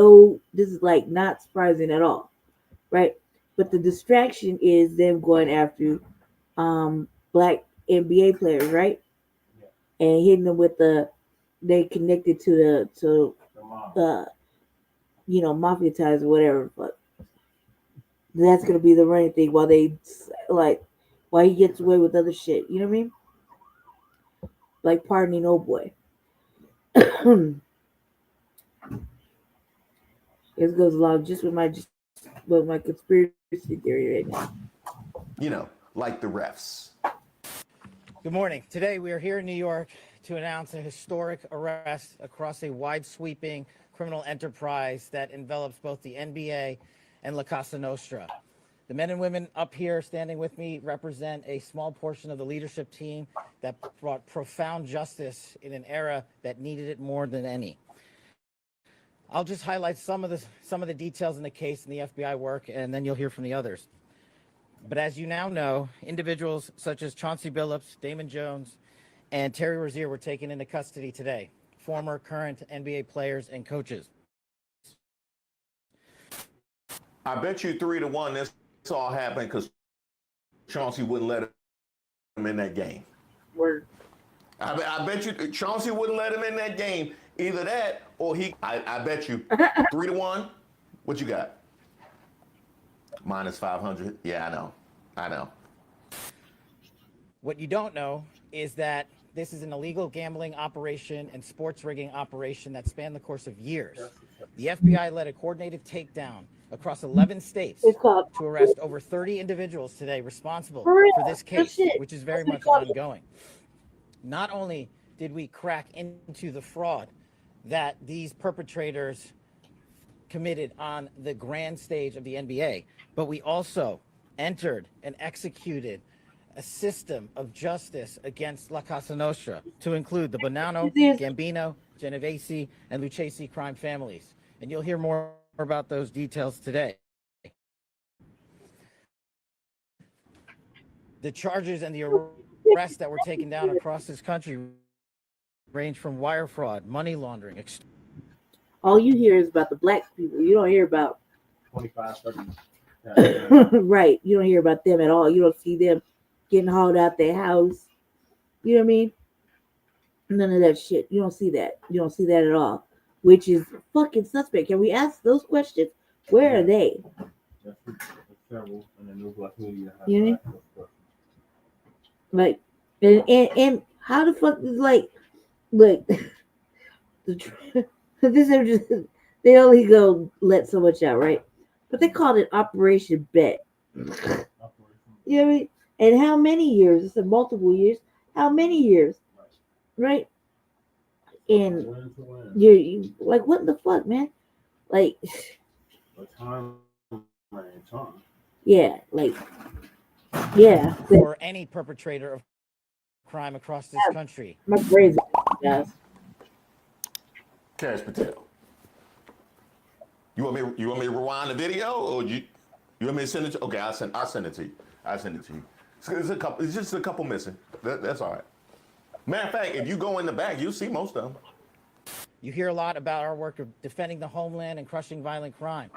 this is like not surprising at all, right? But the distraction is them going after black NBA players, right? Yeah. And hitting them with they connected to the mafia ties or whatever. But that's gonna be the running thing while he gets away with other shit. You know what I mean? Like pardoning old boy. This goes along just with my conspiracy theory right now. You know, like the refs. Good morning. Today we are here in New York to announce a historic arrest across a wide-sweeping criminal enterprise that envelops both the NBA and La Casa Nostra. The men and women up here standing with me represent a small portion of the leadership team that brought profound justice in an era that needed it more than any. I'll just highlight some of the details in the case and the FBI work, and then you'll hear from the others. But as you now know, individuals such as Chauncey Billups, Damon Jones, and Terry Rozier were taken into custody today, former, current NBA players and coaches. I bet you 3-1 this all happened because Chauncey wouldn't let him in that game. Word. I bet you Chauncey wouldn't let him in that game. Either that or I bet you 3-1. What you got? Minus 500. Yeah, I know. What you don't know is that this is an illegal gambling operation and sports rigging operation that spanned the course of years. The FBI led a coordinated takedown across 11 states to arrest over 30 individuals today responsible for this case, which is very much ongoing. Not only did we crack into the fraud that these perpetrators committed on the grand stage of the NBA, but we also entered and executed a system of justice against La Casa Nostra to include the Bonanno, Gambino, Genovese, and Lucchese crime families. And you'll hear more about those details today. The charges and the arrests that were taken down across this country range from wire fraud, money laundering. All you hear is about the black people. You don't hear about 25, 30. Right. You don't hear about them at all. You don't see them getting hauled out their house. You know what I mean? None of that shit. You don't see that. You don't see that at all. Which is fucking suspect. Can we ask those questions? Where are they? That's terrible. And the new black media. You know what I mean? Like, and how the fuck is like, look, they only go let so much out, right? But they called it Operation Bet. You know what I mean? And how many years? It's multiple years. How many years? Right? And you like, what the fuck, man? Like, yeah, like, yeah. For any perpetrator of crime across this country. My brain's guys. Cash Patel. You want me to rewind the video, or you want me to send it to? Okay, I'll send it to you. It's just a couple missing. That's all right. Matter of fact, if you go in the back, you'll see most of them. You hear a lot about our work of defending the homeland and crushing violent crime.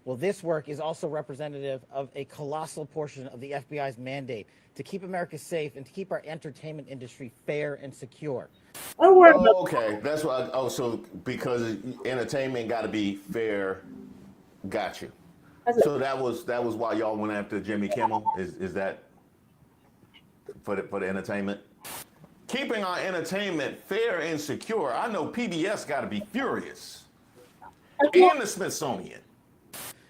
Well, this work is also representative of a colossal portion of the FBI's mandate to keep America safe and to keep our entertainment industry fair and secure. Oh, okay, that's why. Oh, so because entertainment got to be fair, got you. So that was why y'all went after Jimmy Kimmel. Is that for the entertainment? Keeping our entertainment fair and secure. I know PBS got to be furious, and the Smithsonian.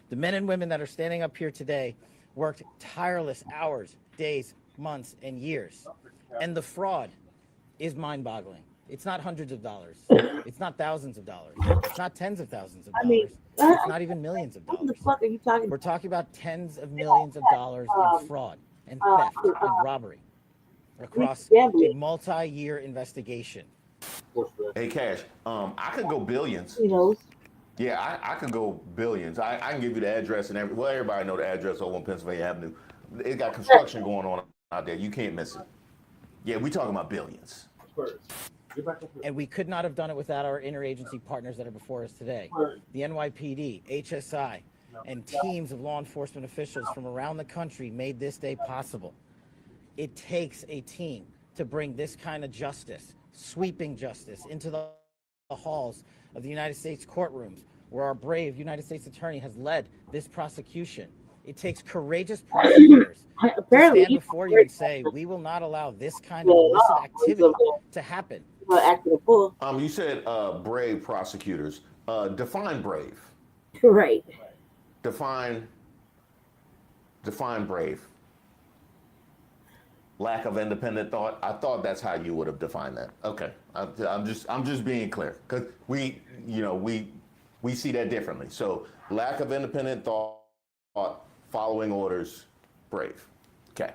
The men and women that are standing up here today worked tireless hours, days, months, and years. And the fraud is mind-boggling. It's not hundreds of dollars. It's not thousands of dollars. It's not tens of thousands of dollars. It's not even millions of dollars. What the fuck are you talking? We're talking about tens of millions of dollars in fraud and theft and robbery across a multi-year investigation. Hey, Cash, I could go billions. You know. Yeah, I could go billions. I can give you the address and well, everybody know the address over on Pennsylvania Avenue. It got construction going on out there. You can't miss it. Yeah, we talking about billions. And we could not have done it without our interagency partners that are before us today. The NYPD, HSI, and teams of law enforcement officials from around the country made this day possible. It takes a team to bring this kind of justice, sweeping justice, into the halls of the United States courtrooms, where our brave United States attorney has led this prosecution. It takes courageous prosecutors to stand before you and say, we will not allow this kind of illicit activity to happen. You said brave prosecutors. Define brave. Right. Define brave. Lack of independent thought. I thought that's how you would have defined that. Okay, I'm just being clear because we see that differently. So lack of independent thought, following orders, brave. Okay.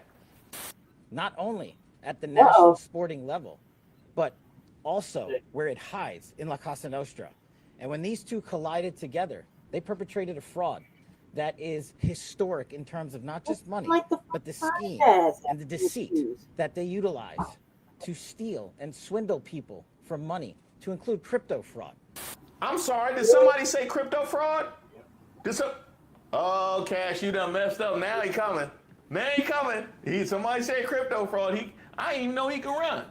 Not only at the national sporting level, but also where it hides in La Cosa Nostra. And when these two collided together, they perpetrated a fraud that is historic in terms of not just money, but the scheme and the deceit that they utilize to steal and swindle people for money, to include crypto fraud. I'm sorry, did somebody say crypto fraud? Oh, Cash, you done messed up. Now he coming. Somebody said crypto fraud. I didn't even know he could run.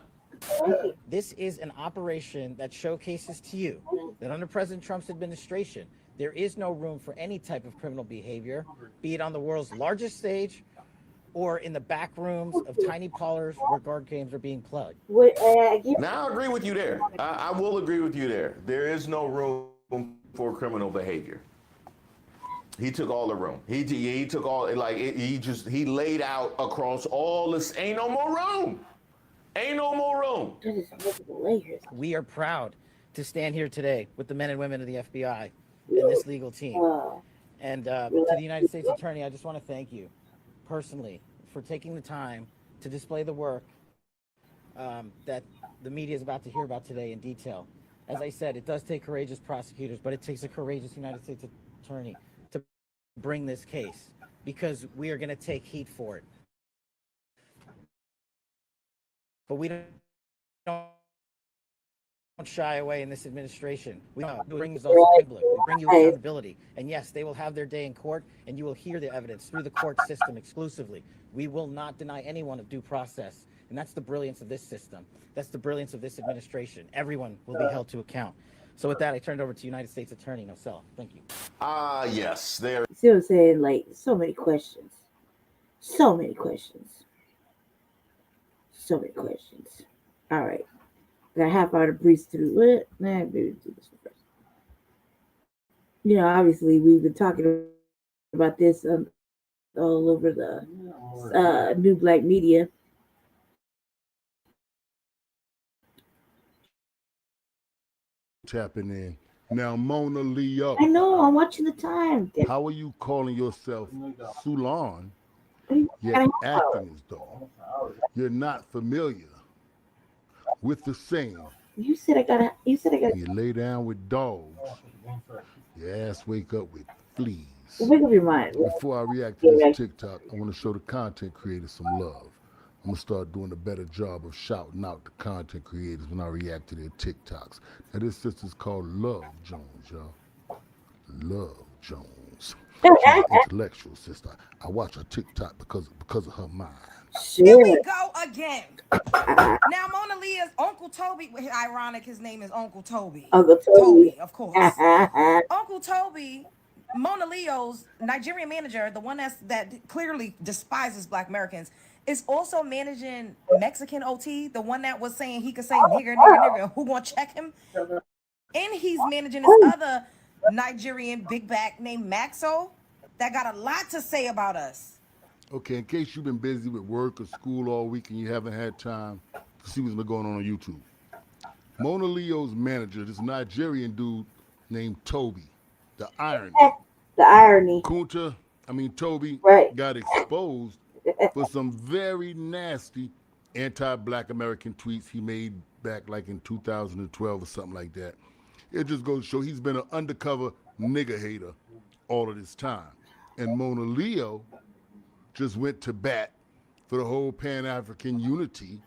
This is an operation that showcases to you that under President Trump's administration, there is no room for any type of criminal behavior, be it on the world's largest stage or in the back rooms of tiny parlors where card games are being played. Now I agree with you there. I will agree with you there. There is no room for criminal behavior. He took all the room. He took all, he laid out across all this. Ain't no more room. Ain't no more room. We are proud to stand here today with the men and women of the FBI and this legal team. And to the United States Attorney, I just want to thank you personally for taking the time to display the work that the media is about to hear about today in detail. As I said, it does take courageous prosecutors, but it takes a courageous United States Attorney to bring this case, because we are going to take heat for it. But we don't shy away in this administration. We bring results to public. We bring you accountability. And yes, they will have their day in court, and you will hear the evidence through the court system exclusively. We will not deny anyone of due process. And that's the brilliance of this system. That's the brilliance of this administration. Everyone will be held to account. So with that, I turn it over to United States Attorney Nocella. Thank you. Yes, there. See what I'm saying? Like, so many questions. So many questions. So many questions. All right. Got a half hour to breeze through it. Maybe do this first. Obviously, we've been talking about this all over the new black media. Tapping in. Now, Mona Leo. I know, I'm watching the time. How are you calling yourself Sulan, yet acting as though you're not familiar with the saying? You said I gotta. You lay down with dogs, your ass wake up with fleas. Well, make up your mind. Before I react to this TikTok, I want to show the content creators some love. I'm going to start doing a better job of shouting out the content creators when I react to their TikToks. Now, this sister's called Love Jones, y'all. Love Jones. She's an intellectual sister. I watch her TikTok because of her mind. Here we go again. Now Mona Leah's Uncle Toby, ironic, his name is Uncle Toby. Uncle Toby, of course. Uncle Toby, Mona Leo's Nigerian manager, the one that clearly despises Black Americans, is also managing Mexican OT, the one that was saying he could say nigger, nigger, nigger. Who gonna check him? And he's managing this other Nigerian big back named Maxo that got a lot to say about us. Okay, in case you've been busy with work or school all week and you haven't had time to see what's been going on YouTube. Mona Leo's manager, this Nigerian dude named Toby, the irony. The irony. Toby got exposed for some very nasty anti-Black American tweets he made back like in 2012 or something like that. It just goes to show he's been an undercover nigger hater all of this time. And Mona Leo just went to bat for the whole Pan-African unity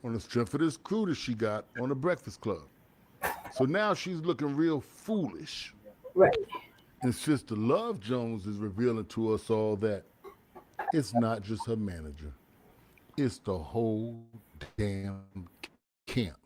on the strength of this crew that she got on the Breakfast Club. So now she's looking real foolish. Right. And Sister Love Jones is revealing to us all that it's not just her manager. It's the whole damn camp.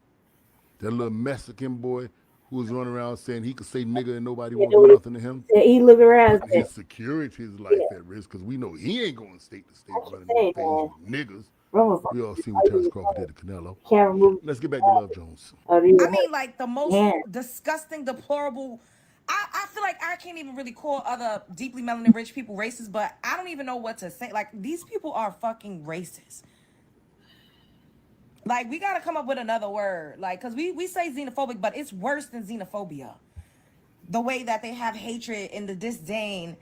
That little Mexican boy who was running around saying he could say nigga and nobody won't do nothing to him. Yeah, he living around his security's life at risk because we know he ain't going state to state running these things with niggas. We all seen what Terrence Crawford did to Canelo. Let's get back to Love Jones. I mean, like the most disgusting, deplorable. I feel like I can't even really call other deeply melanin rich people racist, but I don't even know what to say. Like, these people are fucking racist. Like, we got to come up with another word. Like, because we say xenophobic, but it's worse than xenophobia. The way that they have hatred and the disdain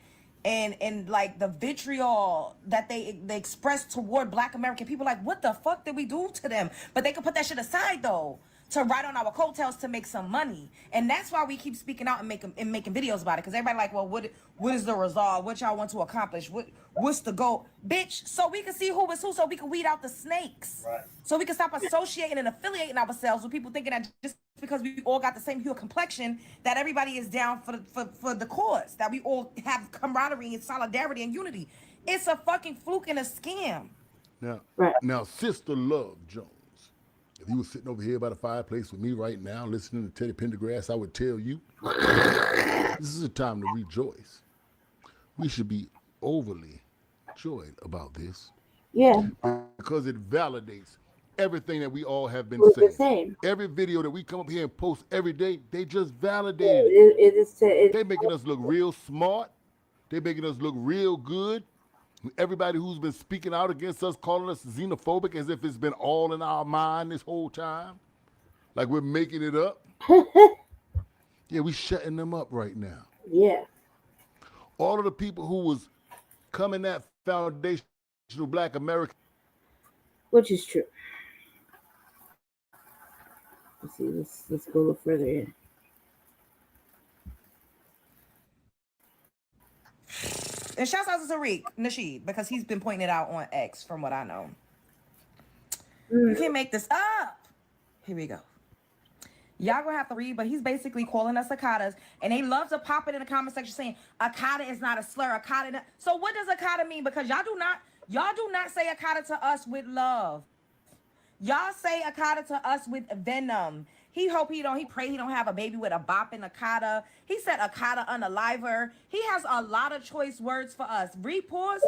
and like the vitriol that they express toward Black American people. Like, what the fuck did we do to them? But they can put that shit aside, though, to ride on our coattails to make some money. And that's why we keep speaking out and making videos about it. Because everybody like, well, what is the result? What y'all want to accomplish? What's the goal? Bitch, so we can see who is who, so we can weed out the snakes. Right. So we can stop associating and affiliating ourselves with people thinking that just because we all got the same hue of complexion, that everybody is down for the cause, that we all have camaraderie and solidarity and unity. It's a fucking fluke and a scam. Now, Sister Love Jones, if you were sitting over here by the fireplace with me right now listening to Teddy Pendergrass, I would tell you, this is a time to rejoice. We should be overly joyed about this. Yeah. Because it validates everything that we all have been saying. Every video that we come up here and post every day, they just validate it. They're making us look real smart. They're making us look real good. Everybody who's been speaking out against us, calling us xenophobic as if it's been all in our mind this whole time. Like we're making it up. Yeah, we shutting them up right now. Yeah. All of the people who was coming at foundational Black America. Which is true. Let's see, let's go a little further in. And shouts out to Tariq Nasheed, because he's been pointing it out on X from what I know. You can't make this up. Here we go. Y'all gonna have to read, but he's basically calling us Akatas, and they love to pop it in the comment section saying Akata is not a slur. Akata. So what does Akata mean? Because y'all do not say Akata to us with love. Y'all say Akata to us with venom. He pray he don't have a baby with a bop in Akata. He said Akata unaliver. He has a lot of choice words for us. Pause,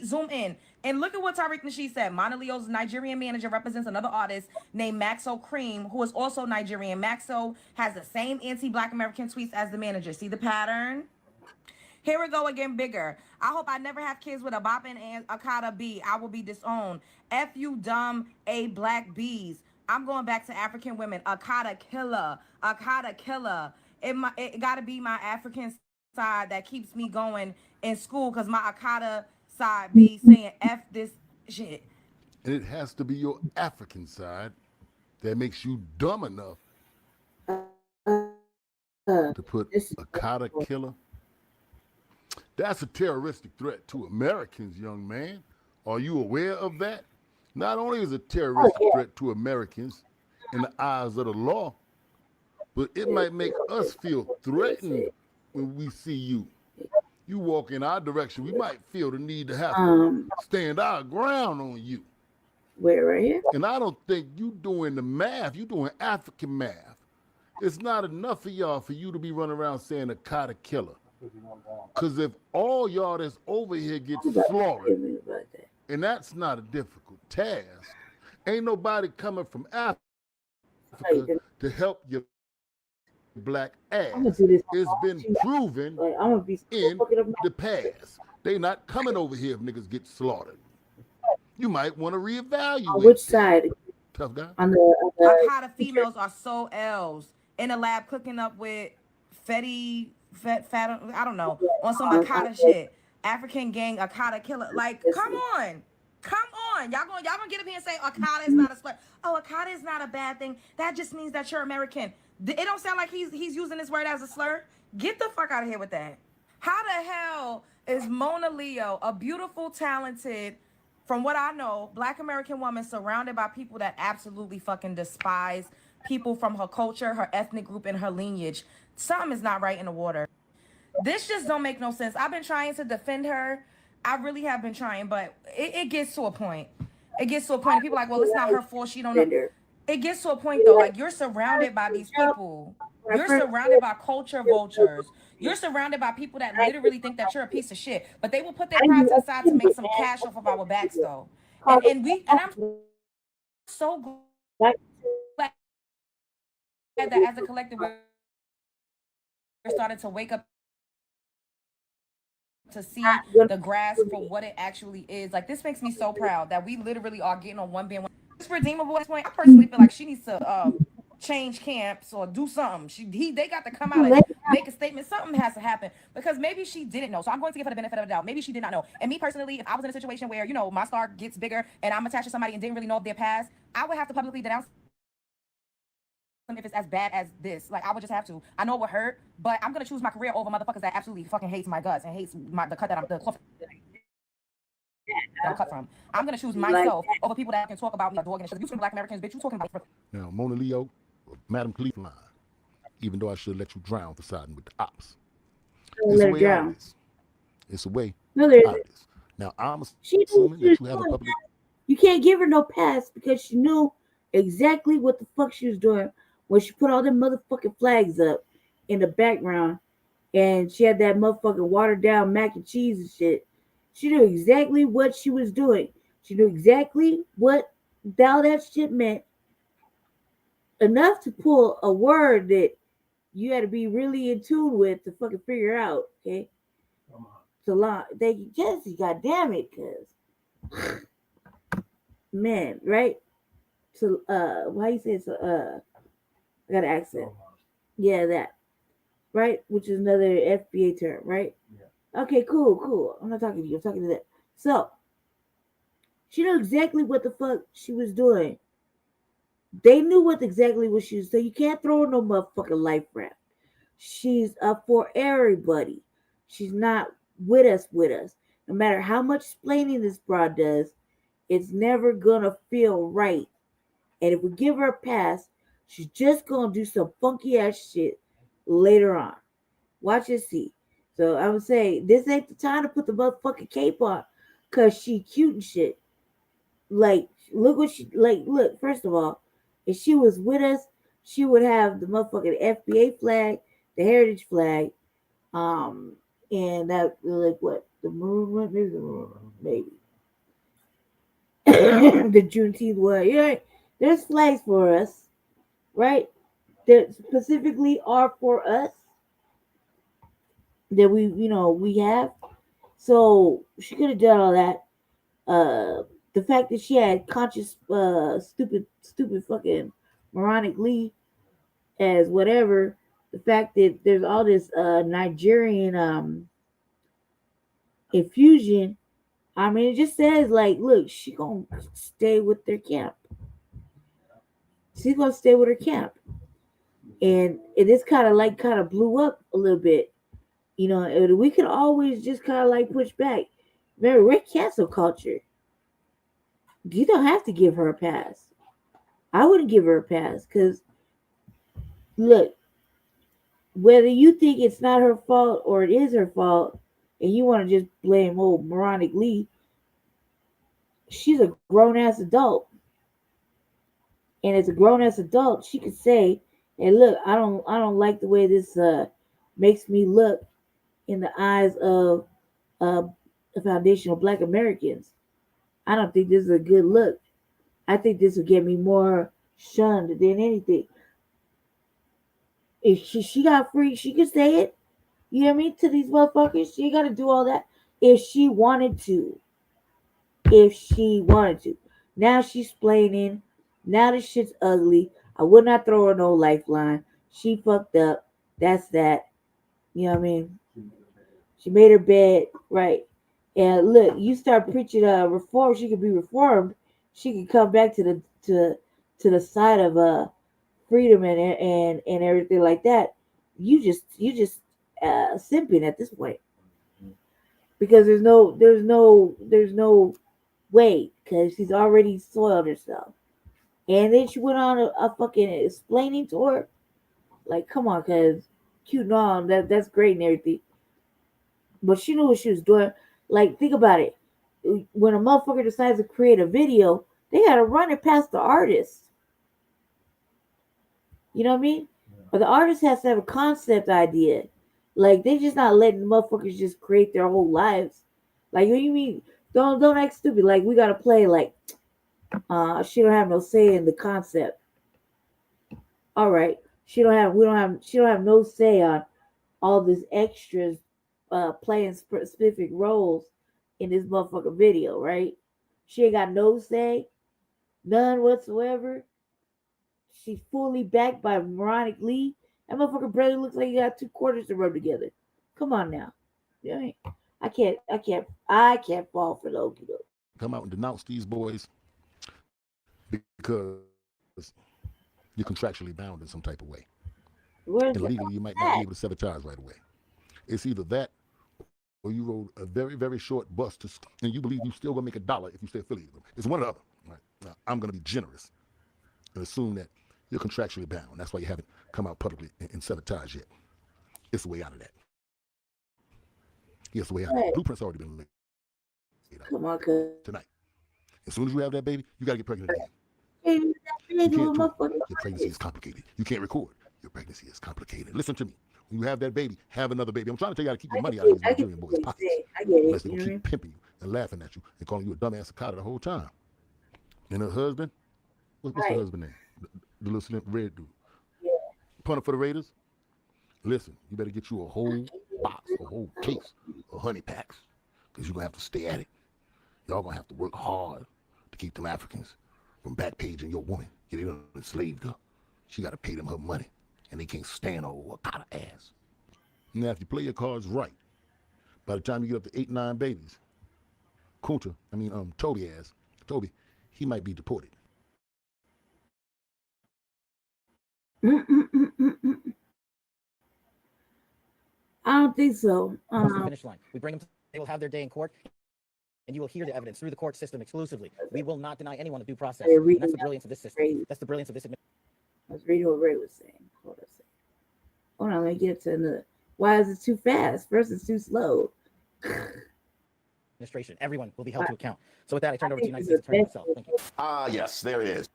zoom in. And look at what Tariq Nasheed said. Mona Leo's Nigerian manager represents another artist named Maxo Cream, who is also Nigerian. Maxo has the same anti-Black American tweets as the manager. See the pattern? Here we go again, bigger. I hope I never have kids with a bopping and Akata B. I will be disowned. F you dumb A black bees. I'm going back to African women. Akata killer. Akata killer. It got to be my African side that keeps me going in school, because my Akata side be saying F this shit. And it has to be your African side that makes you dumb enough to put Akata killer. That's a terroristic threat to Americans, young man. Are you aware of that? Not only is it a terroristic threat to Americans in the eyes of the law, but it might make us feel threatened when we see you. you walk in our direction, we might feel the need to have to stand our ground on you. Where, right here? And I don't think you doing the math. You doing African math. It's not enough for y'all for you to be running around saying a Carter killer. Because if all y'all that's over here get slaughtered, and that's not a difficult task, ain't nobody coming from Africa to help your black ass. It's been proven in the past. They not coming over here if niggas get slaughtered. You might want to reevaluate. On which side? Tough guy. On the how the females are so L's in the lab cooking up with fat, I don't know, on some Akata shit. African gang, Akata killer. Like, come on. Y'all gonna get up here and say Akata is not a slur. Oh, Akata is not a bad thing. That just means that you're American. It don't sound like he's using this word as a slur. Get the fuck out of here with that. How the hell is Mona Leo, a beautiful, talented, from what I know, Black American woman surrounded by people that absolutely fucking despise people from her culture, her ethnic group, and her lineage? Something is not right in the water. This just don't make no sense. I've been trying to defend her. I really have been trying, but it gets to a point. It gets to a point. People are like, well, it's not her fault. She don't know. It gets to a point, though. Like, you're surrounded by these people. You're surrounded by culture vultures. You're surrounded by people that literally think that you're a piece of shit. But they will put their pride to the side to make some cash off of our backs, though. And I'm so glad that as a collective, we're starting to wake up to see the grass for what it actually is. Like, this makes me so proud that we literally are getting on one band. It's redeemable at this point. I personally feel like she needs to change camps or do something. They got to come out and make a statement. Something has to happen, because maybe she didn't know. So I'm going to give her the benefit of the doubt. Maybe she did not know. And me personally, if I was in a situation where, you know, my star gets bigger and I'm attached to somebody and didn't really know of their past, I would have to publicly denounce them if it's as bad as this. Like, I would just have to. I know it would hurt, but I'm going to choose my career over motherfuckers that absolutely fucking hates my guts and hates the cut that I'm the cloth that I'm cut from. I'm going to choose myself over people that can talk about me, dog and shit. You Black Americans, bitch, you talking about. Now, Mona Leo, Madam Cleveland, even though I should let you drown for siding with the ops. It's a way out of this. It's a way out of this. Now, I'm assuming that you have a public... You can't give her no pass because she knew exactly what the fuck she was doing when she put all them motherfucking flags up in the background and she had that motherfucking watered down mac and cheese and shit. She knew exactly what she was doing. She knew exactly what all that shit meant. Enough to pull a word that you had to be really in tune with to fucking figure out, okay? So thank you, Jesse. God damn it, cause man, right? So why you say so? I got an accent. Yeah, that. Right, which is another FBA term, right? Yeah. Okay, cool. I'm not talking to you. I'm talking to them. So she knew exactly what the fuck she was doing. They knew exactly what she was doing. You can't throw her no motherfucking life raft. She's up for everybody. She's not with us. No matter how much explaining this broad does, it's never gonna feel right. And if we give her a pass, she's just gonna do some funky ass shit later on. Watch and see. So I would say this ain't the time to put the motherfucking cape on, cause she cute and shit. Like, look what she like. Look, first of all, if she was with us, she would have the motherfucking FBA flag, the heritage flag, and that like what the maroon one, maybe the maroon one, maybe the Juneteenth one. Yeah, there's flags for us, right? That specifically are for us. That we have. So she could have done all that. The fact that she had conscious stupid fucking moronic Lee as whatever, the fact that there's all this Nigerian infusion, I mean, it just says like, look, she gonna stay with their camp. She's gonna stay with her camp. And this kind of blew up a little bit. You know, we could always just kind of like push back. Remember, we're cancel culture. You don't have to give her a pass. I wouldn't give her a pass because, look, whether you think it's not her fault or it is her fault, and you want to just blame old Moronic Lee. She's a grown ass adult, and as a grown ass adult, she could say, "Hey, look, I don't like the way this makes me look in the eyes of the foundational Black Americans. I don't think this is a good look. I think this will get me more shunned than anything." If she got free, she could say it. You know what I mean? To these motherfuckers, she got to do all that if she wanted to. If she wanted to. Now she's explaining. Now this shit's ugly. I would not throw her no lifeline. She fucked up. That's that. You know what I mean? She made her bed right. And look, you start preaching reform. She could be reformed. She could come back to the side of freedom and everything like that. You just simping at this point, because there's no way, because she's already soiled herself. And then she went on a fucking explaining to her, like, come on, cause cute and all, that's great and everything, but she knew what she was doing. Like, think about it. When a motherfucker decides to create a video, they gotta run it past the artist. You know what I mean? But the artist has to have a concept idea. Like, they just not letting motherfuckers just create their whole lives. Like, what do you mean? Don't act stupid. Like, we gotta play like she don't have no say in the concept. All right. She don't have no say on all this extras playing specific roles in this motherfucking video, right? She ain't got no say, none whatsoever. She's fully backed by Moronic Lee. That motherfucker brother looks like he got 2 quarters to rub together. Come on now. You know what I mean? I can't fall for the okie doke. Come out and denounce these boys because you're contractually bound in some type of way. And legally, you might not be able to sabotage right away. It's either that, or you rode a very, very short bus and you believe you still gonna make $1 if you stay affiliated with them. It's one or the other. Right? Now, I'm gonna be generous and assume that you're contractually bound. That's why you haven't come out publicly and sabotage yet. It's the way out of that. Yes, the way out of that. Blueprint's already been laid out. Come on, tonight. As soon as you have that baby, you gotta get pregnant again. You can't do it. Your pregnancy is complicated. You can't record. Your pregnancy is complicated. Listen to me. When you have that baby, have another baby. I'm trying to tell you how to keep your money out of these Nigerian boys' pockets. Unless they're going to keep pimping you and laughing at you and calling you a dumbass cicada the whole time. And her husband, what's the husband name? The little slim red dude. Yeah. Punter for the Raiders. Listen, you better get you a whole box, a whole case of honey packs, because you're going to have to stay at it. Y'all going to have to work hard to keep them Africans from backpaging your woman. They done enslaved her. She got to pay them her money, and they can't stand old Wakata ass. Now, if you play your cards right, by the time you get up to 8, 9 babies, Toby, he might be deported. I don't think so. The finish line. We bring them. They will have their day in court, and you will hear the evidence through the court system exclusively. We will not deny anyone a due process. And that's the brilliance of this system. That's the brilliance of this administration. Let's read what Ray was saying. Hold on, let me get to the. Why is it too fast? First, it's too slow. Administration. Everyone will be held to account. So with that, I turn it over to United States Attorney himself. Thank you. Yes, there it is.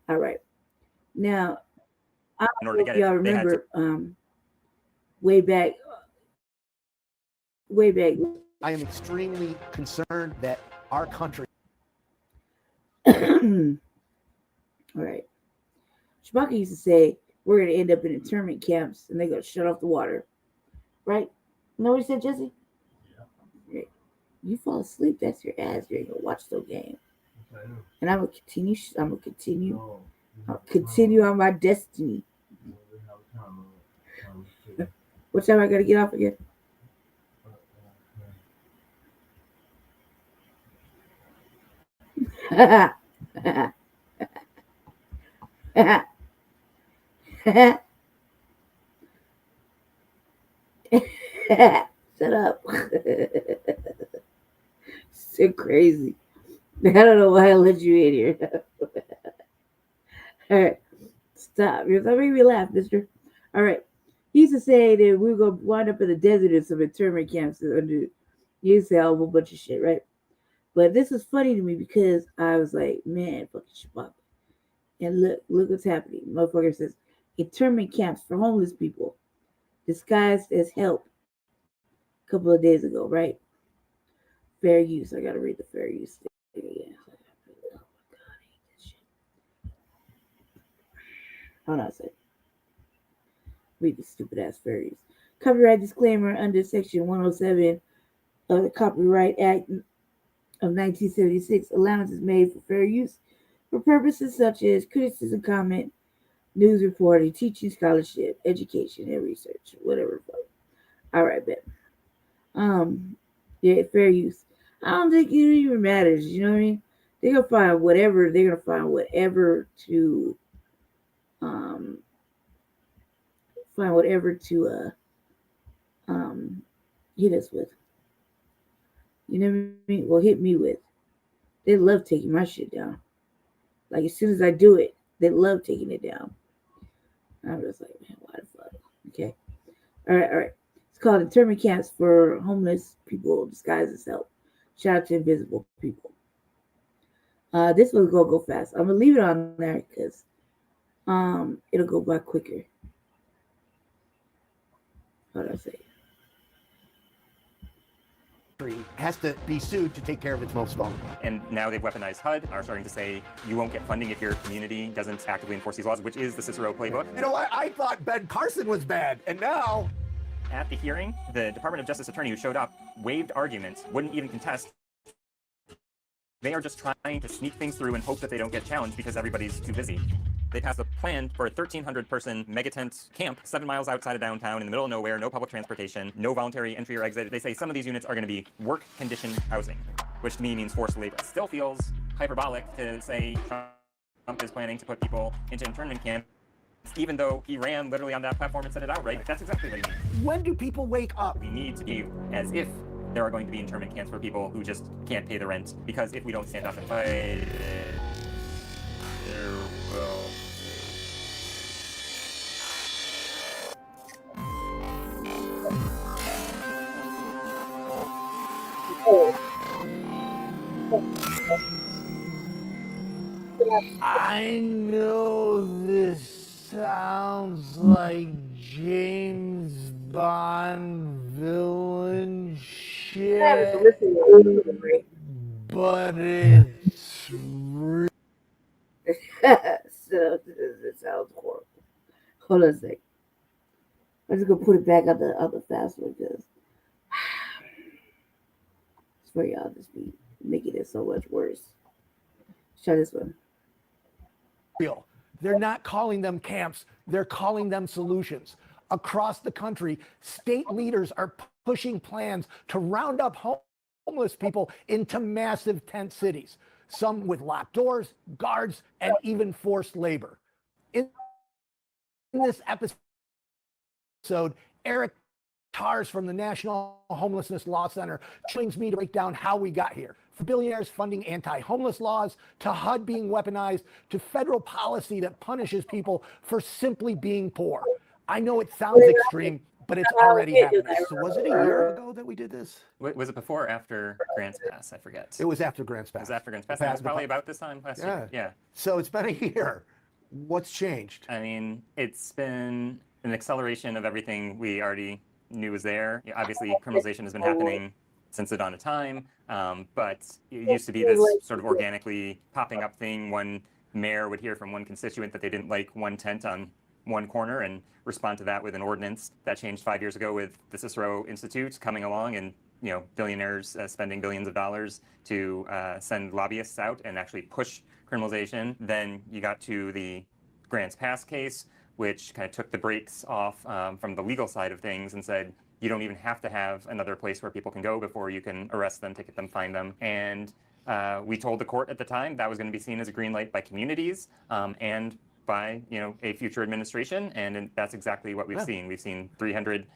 All right. Now, I don't know if y'all remember way back. I am extremely concerned that our country. All right. Chewbacca used to say, we're going to end up in internment camps and they're going to shut off the water. Right? You know what he said, Jesse? Yeah. Right. You fall asleep, that's your ass. You ain't going to watch the game. And I'm going to continue. I'll continue on my destiny. What time I got to get off again? Shut up. So crazy. I don't know why I let you in here. All right. Stop. You're making me laugh, mister. All right. He used to say that we were going to wind up in the desert in some internment camps under You say a whole bunch of shit, right? But this was funny to me because I was like, man, fucking shit popping. And look what's happening. Motherfucker says internment camps for homeless people disguised as help a couple of days ago, right? Fair use. I gotta read the fair use thing again. Oh my god, I hate this shit. Hold on a second. Read the stupid ass fair use. Copyright disclaimer under section 107 of the Copyright Act of 1976. Allowance is made for fair use for purposes such as criticism, comment, news reporting, teaching, scholarship, education, and research, whatever. All right, bet. Yeah, fair use. I don't think it even matters. You know what I mean? They're gonna find whatever. They're gonna find whatever to hit us with. You know what I mean? Well, hit me with. They love taking my shit down. Like as soon as I do it, they love taking it down. I'm just like, man, why the fuck? Okay. All right. It's called internment camps for homeless people disguised as help. Shout out to invisible people. This one's gonna go fast. I'm gonna leave it on there because it'll go by quicker. What did I say? Has to be sued to take care of its most vulnerable. And now they've weaponized HUD, are starting to say you won't get funding if your community doesn't actively enforce these laws, which is the Cicero playbook. You know, I thought Ben Carson was bad, and now... At the hearing, the Department of Justice attorney who showed up waived arguments, wouldn't even contest. They are just trying to sneak things through and hope that they don't get challenged because everybody's too busy. They passed a plan for a 1,300-person megatent camp 7 miles outside of downtown in the middle of nowhere, no public transportation, no voluntary entry or exit. They say some of these units are going to be work-conditioned housing, which to me means forced labor. It still feels hyperbolic to say Trump is planning to put people into internment camps, even though he ran literally on that platform and said it outright. That's exactly what he means. When do people wake up? We need to behave as if there are going to be internment camps for people who just can't pay the rent, because if we don't stand up and fight, there will. I know this sounds like James Bond villain shit, but it's real. So it sounds horrible. Hold on a sec. I'm just gonna put it back on the fast one because I swear y'all just be making it so much worse. Try this one. They're not calling them camps, they're calling them solutions. Across the country, state leaders are pushing plans to round up homeless people into massive tent cities, some with locked doors, guards, and even forced labor. In this episode, Eric Tars from the National Homelessness Law Center joins me to break down how we got here. From billionaires funding anti-homeless laws, to HUD being weaponized, to federal policy that punishes people for simply being poor. I know it sounds extreme, but it's already happening. So was it a year ago that we did this? Was it before or after Grants Pass? I forget. It was after Grants Pass. It was after Grants Pass. That was probably about this time last year. Yeah. So it's been a year. What's changed? I mean, it's been an acceleration of everything we already knew was there. Obviously, criminalization has been happening since the dawn of time, but it used to be this sort of organically popping up thing. One mayor would hear from one constituent that they didn't like one tent on one corner and respond to that with an ordinance. That changed 5 years ago with the Cicero Institute coming along, and billionaires spending billions of dollars to send lobbyists out and actually push criminalization. Then you got to the Grants Pass case, which kind of took the brakes off from the legal side of things and said, you don't even have to have another place where people can go before you can arrest them, ticket them, fine them. And we told the court at the time that was going to be seen as a green light by communities and by a future administration. And that's exactly what we've seen. We've seen 300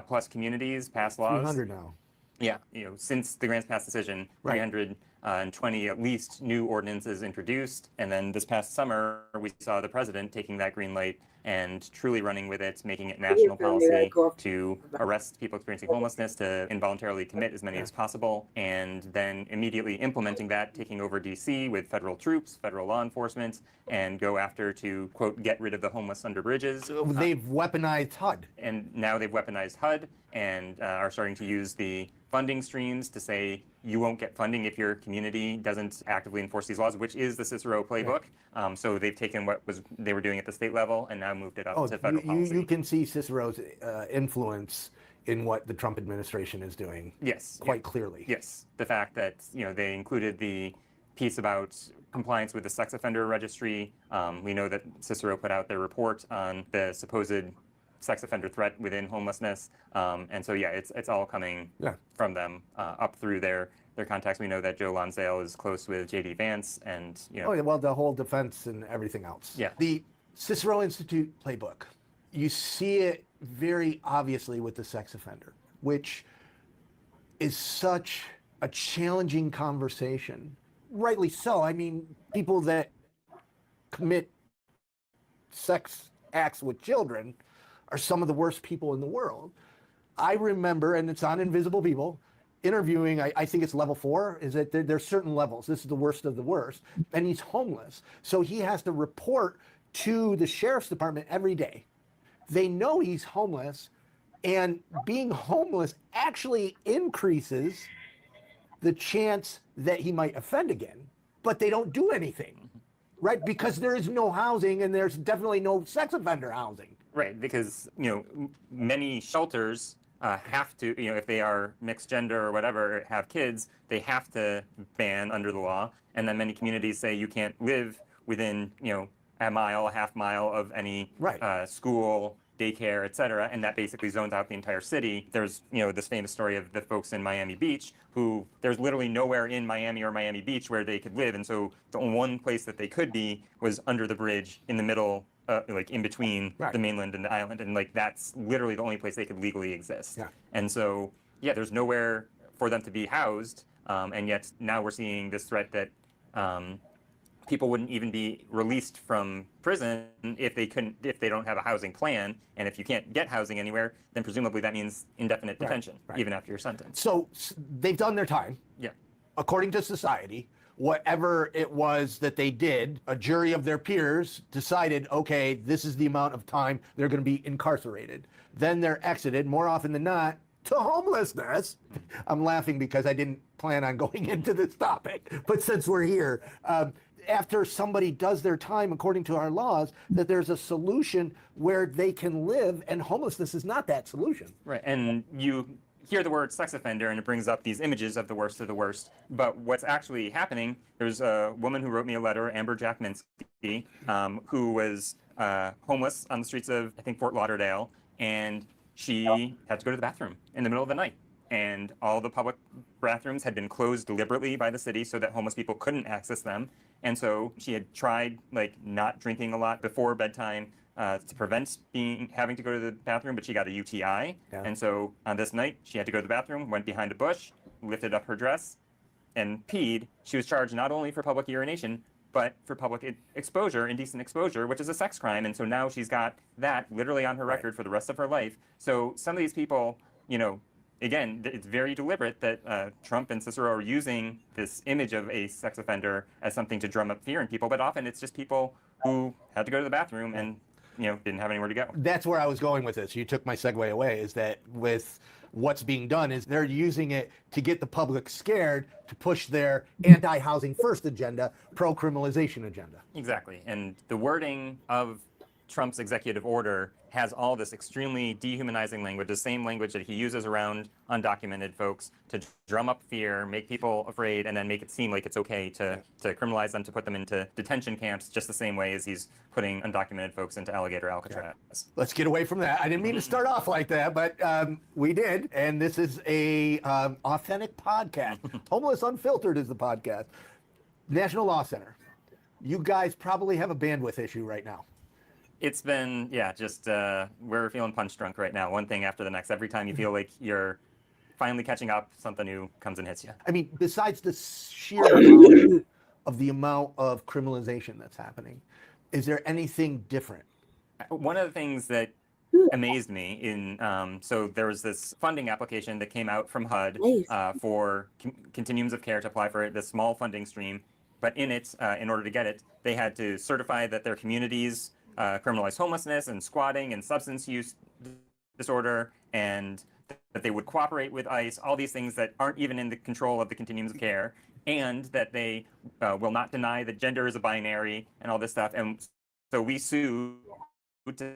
plus communities pass laws. 300 now. Yeah, since the Grants Pass decision, 300 and 20 at least new ordinances introduced. And then this past summer, we saw the president taking that green light and truly running with it, making it national policy to arrest people experiencing homelessness, to involuntarily commit as many as possible, and then immediately implementing that, taking over DC with federal troops, federal law enforcement, and go after to, quote, get rid of the homeless under bridges. They've weaponized HUD. And now they've weaponized HUD and are starting to use the funding streams to say you won't get funding if your community doesn't actively enforce these laws, which is the Cicero playbook. So they've taken what they were doing at the state level and now moved it up to federal policy. You can see Cicero's influence in what the Trump administration is doing. Yes, quite clearly. Yes, the fact that they included the piece about compliance with the sex offender registry. We know that Cicero put out their report on the supposed sex offender threat within homelessness, and so yeah, it's all coming from them up through their contacts. We know that Joe Lonsdale is close with J.D. Vance, and Oh, yeah, well, the whole defense and everything else. Yeah. The Cicero Institute playbook, you see it very obviously with the sex offender, which is such a challenging conversation. Rightly so. I mean, people that commit sex acts with children are some of the worst people in the world. I remember, and it's on Invisible People, interviewing, I think it's level 4, is that there's certain levels. This is the worst of the worst. And he's homeless. So he has to report to the sheriff's department every day. They know he's homeless, and being homeless actually increases the chance that he might offend again, but they don't do anything, right? Because there is no housing, and there's definitely no sex offender housing. Right, because many shelters have to, if they are mixed gender or whatever, have kids, they have to ban under the law. And then many communities say you can't live within, a mile, a half mile of any school, daycare, et cetera, and that basically zones out the entire city. There's, this famous story of the folks in Miami Beach who there's literally nowhere in Miami or Miami Beach where they could live, and so the one place that they could be was under the bridge in the middle, like in between the mainland and the island, and like that's literally the only place they could legally exist. And so, there's nowhere for them to be housed, and yet now we're seeing this threat that people wouldn't even be released from prison if they don't have a housing plan. And if you can't get housing anywhere, then presumably that means indefinite detention, even after your sentence. So they've done their time. Yeah. According to society, whatever it was that they did, a jury of their peers decided, okay, this is the amount of time they're going to be incarcerated. Then they're exited, more often than not, to homelessness. I'm laughing because I didn't plan on going into this topic, but since we're here, after somebody does their time according to our laws, that there's a solution where they can live, and homelessness is not that solution. Right, and you hear the word sex offender and it brings up these images of the worst of the worst, but what's actually happening, there's a woman who wrote me a letter, Amber Jackminski, who was homeless on the streets of, I think, Fort Lauderdale, and she had to go to the bathroom in the middle of the night. And all the public bathrooms had been closed deliberately by the city so that homeless people couldn't access them. And so she had tried not drinking a lot before bedtime to prevent having to go to the bathroom, but she got a UTI. And so on this night, she had to go to the bathroom, went behind a bush, lifted up her dress, and peed. She was charged not only for public urination, but for public exposure, indecent exposure, which is a sex crime. And so now she's got that literally on her record for the rest of her life. So some of these people, again, it's very deliberate that Trump and Cicero are using this image of a sex offender as something to drum up fear in people, but often it's just people who had to go to the bathroom and didn't have anywhere to go. That's where I was going with this. You took my segue away, is that with what's being done is they're using it to get the public scared to push their anti-housing first agenda, pro-criminalization agenda. Exactly, and the wording of Trump's executive order has all this extremely dehumanizing language, the same language that he uses around undocumented folks to drum up fear, make people afraid, and then make it seem like it's okay to criminalize them, to put them into detention camps, just the same way as he's putting undocumented folks into alligator Alcatraz. Let's get away from that. I didn't mean to start off like that, but we did, and this is a authentic podcast. Homeless Unfiltered is the podcast. National Law Center. You guys probably have a bandwidth issue right now. It's been, just we're feeling punch drunk right now, one thing after the next. Every time you feel like you're finally catching up, something new comes and hits you. I mean, besides the sheer volume of the amount of criminalization that's happening, is there anything different? One of the things that amazed me in, so there was this funding application that came out from HUD for continuums of care to apply for this small funding stream. But in it, in order to get it, they had to certify that their communities criminalize homelessness and squatting and substance use disorder, and that they would cooperate with ICE, all these things that aren't even in the control of the continuums of care, and that they will not deny that gender is a binary and all this stuff. And so we sued to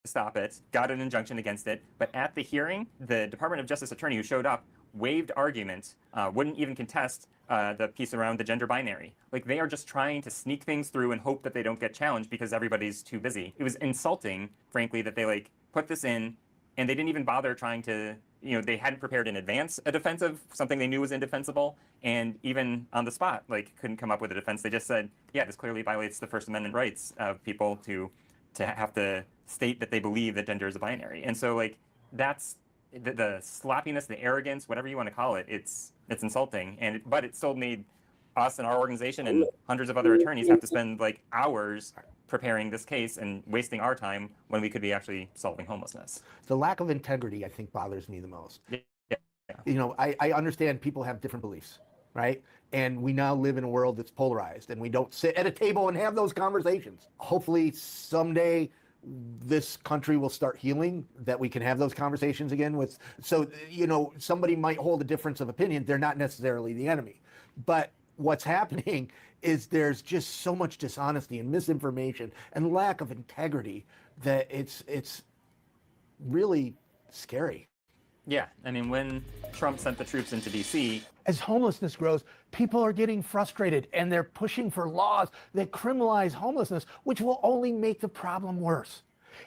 stop it, got an injunction against it, but at the hearing, the Department of Justice attorney who showed up waived argument, wouldn't even contest the piece around the gender binary. Like, they are just trying to sneak things through and hope that they don't get challenged because everybody's too busy. It was insulting, frankly, that they like put this in and they didn't even bother trying to, you know, they hadn't prepared in advance a defense of something they knew was indefensible, and even on the spot, like, couldn't come up with a defense. They just said, yeah, this clearly violates the First Amendment rights of people to have to state that they believe that gender is a binary. And so, like, that's the sloppiness, the arrogance, whatever you want to call it, it's insulting. And but it still made us and our organization and hundreds of other attorneys have to spend like hours preparing this case and wasting our time when we could be actually solving homelessness. The lack of integrity, I think, bothers me the most. Yeah. You know, I understand people have different beliefs, right? And we now live in a world that's polarized, and we don't sit at a table and have those conversations. Hopefully someday this country will start healing, that we can have those conversations again with, so, you know, somebody might hold a difference of opinion. They're not necessarily the enemy. But what's happening is there's just so much dishonesty and misinformation and lack of integrity that it's really scary. Yeah, I mean, when Trump sent the troops into D.C. As homelessness grows, people are getting frustrated and they're pushing for laws that criminalize homelessness, which will only make the problem worse.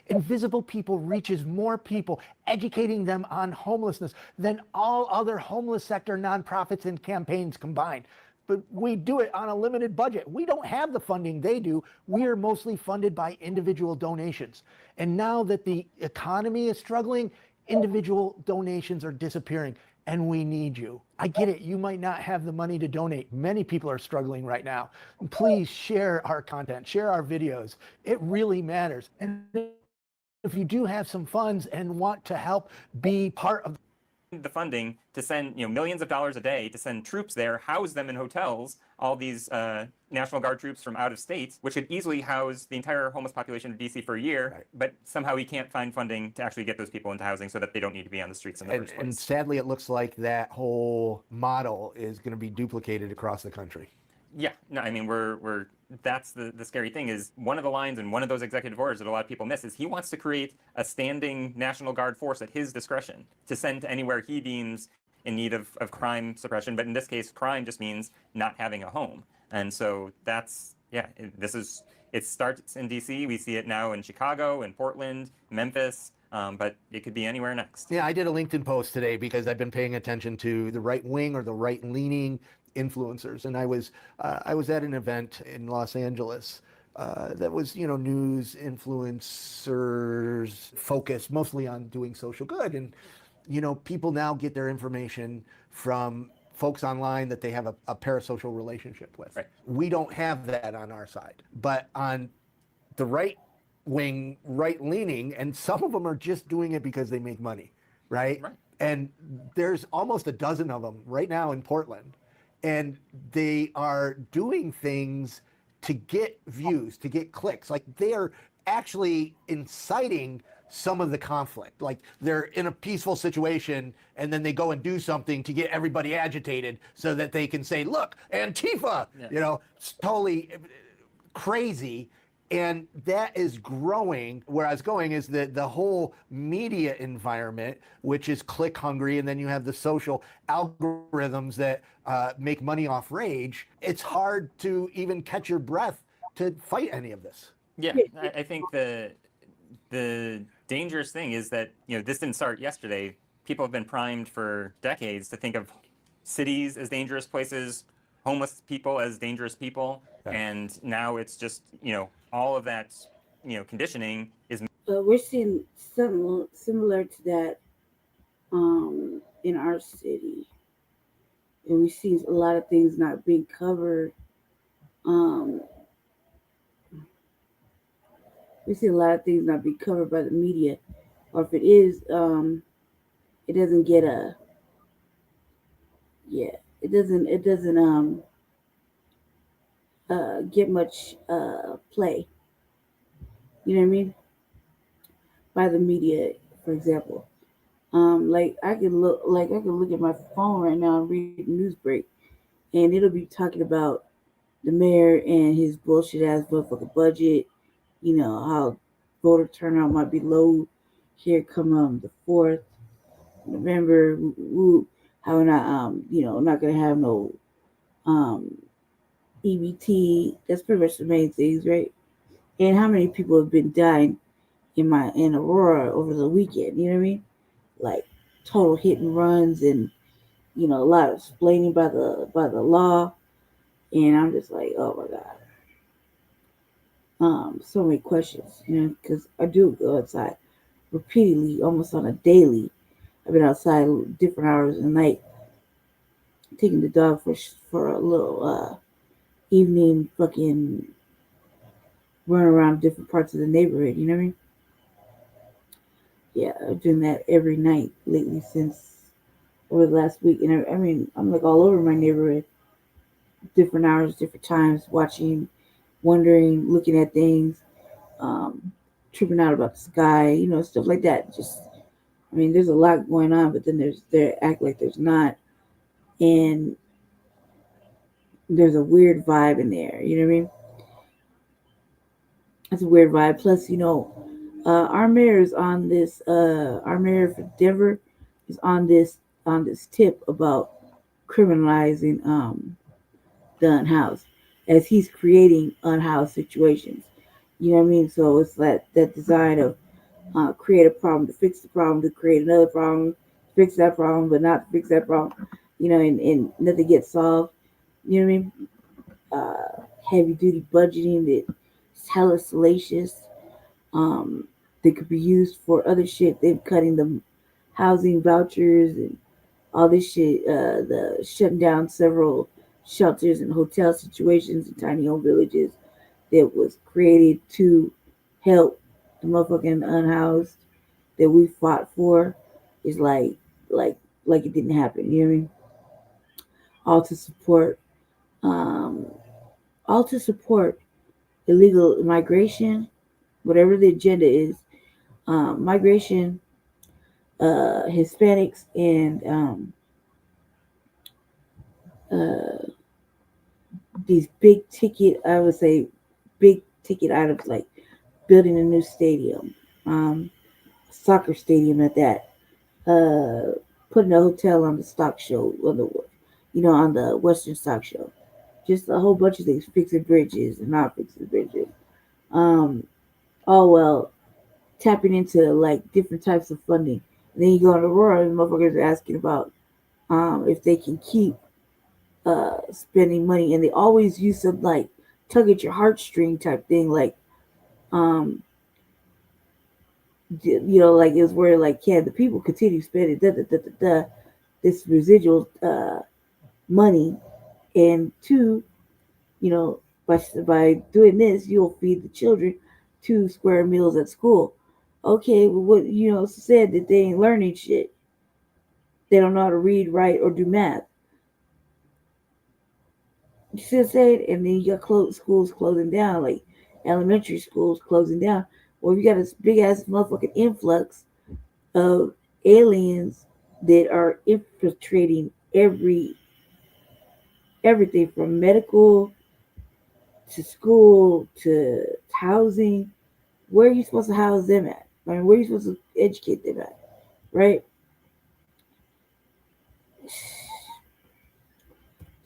Invisible People reaches more people, educating them on homelessness than all other homeless sector nonprofits and campaigns combined. But we do it on a limited budget. We don't have the funding they do. We are mostly funded by individual donations. And now that the economy is struggling, individual donations are disappearing, and we need you. I get it. You might not have the money to donate. Many people are struggling right now. Please share our content, share our videos. It really matters. And if you do have some funds and want to help be part of the funding to send, you know, millions of dollars a day to send troops there, house them in hotels, all these National Guard troops from out of state, which could easily house the entire homeless population of DC for a year, right. But somehow we can't find funding to actually get those people into housing so that they don't need to be on the streets in the first place. And sadly, it looks like that whole model is going to be duplicated across the country. Yeah, no, I mean, that's the scary thing is one of the lines in one of those executive orders that a lot of people miss is he wants to create a standing National Guard force at his discretion to send to anywhere he deems in need of crime suppression. But in this case, crime just means not having a home. And so that's, yeah, it starts in DC. We see it now in Chicago, in Portland, Memphis. But it could be anywhere next. Yeah, I did a LinkedIn post today because I've been paying attention to the right wing or the right leaning influencers, and I was at an event in Los Angeles that was, you know, news influencers focused mostly on doing social good, and you know, people now get their information from folks online that they have a parasocial relationship with. Right. We don't have that on our side, but on the right wing, right leaning, and some of them are just doing it because they make money, right? And there's almost a dozen of them right now in Portland. And they are doing things to get views, to get clicks. Like, they are actually inciting some of the conflict. Like, they're in a peaceful situation and then they go and do something to get everybody agitated so that they can say, look, Antifa, you know, it's totally crazy. And that is growing. Where I was going is that the whole media environment, which is click hungry, and then you have the social algorithms that make money off rage. It's hard to even catch your breath to fight any of this. Yeah, I think the dangerous thing is that, you know, this didn't start yesterday. People have been primed for decades to think of cities as dangerous places, homeless people as dangerous people, and now it's just, you know, all of that, you know, conditioning is. We're seeing something similar to that in our city, and we see a lot of things not being covered. Um, we see a lot of things not being covered by the media, or if it is, it doesn't get a yeah, it doesn't get much play. You know what I mean? By the media, for example. Like I can look at my phone right now and read news break, and it'll be talking about the mayor and his bullshit ass motherfucking budget. You know how voter turnout might be low here come the 4th November. How we're not not gonna have no um EBT. That's pretty much the main things, right? And how many people have been dying in Aurora over the weekend? You know what I mean? Like total hit and runs, and a lot of explaining by the law. And I'm just like, oh my god. So many questions, because I do go outside repeatedly, almost on a daily. I've been outside different hours of the night, taking the dog for a little evening fucking run around different parts of the neighborhood. You know what I mean? Yeah, I've been doing that every night lately since over the last week, and I mean, I'm like all over my neighborhood, different hours, different times, watching, wondering, looking at things, um, tripping out about the sky, stuff like that. Just, I mean, there's a lot going on, but then there act like there's not, and there's a weird vibe in there. You know what I mean? It's a weird vibe. Plus, our mayor is on this. Our mayor for Denver is on this tip about criminalizing the unhoused, as he's creating unhoused situations. You know what I mean? So it's that design of create a problem to fix the problem, to create another problem, fix that problem, but not fix that problem. And nothing gets solved. You know what I mean? Heavy duty budgeting that's hella salacious. That could be used for other shit. They're cutting the housing vouchers and all this shit. The shutting down several shelters and hotel situations in tiny home villages that was created to help the motherfucking unhoused that we fought for is like it didn't happen. You know what I mean? All to support um all to support illegal migration, whatever the agenda is. Migration, Hispanics, and uh, these big ticket, I would say, big ticket items like building a new stadium, soccer stadium at that, putting a hotel on the stock show, on the Western Stock Show. Just a whole bunch of things, fixing bridges and not fixing bridges. Um, oh well, tapping into like different types of funding. And then you go to Aurora, and motherfuckers are asking about if they can keep spending money, and they always use some like tug at your heartstring type thing, like um, like it's where like can the people continue spending this residual money, and two, by doing this, you'll feed the children 2 square meals at school. Okay, well, what said that they ain't learning shit. They don't know how to read, write, or do math. You see what I'm saying? And then you got schools closing down, like elementary schools closing down. Well, you got this big ass motherfucking influx of aliens that are infiltrating everything from medical to school to housing. Where are you supposed to house them at? I mean, where are you supposed to educate them at? Right?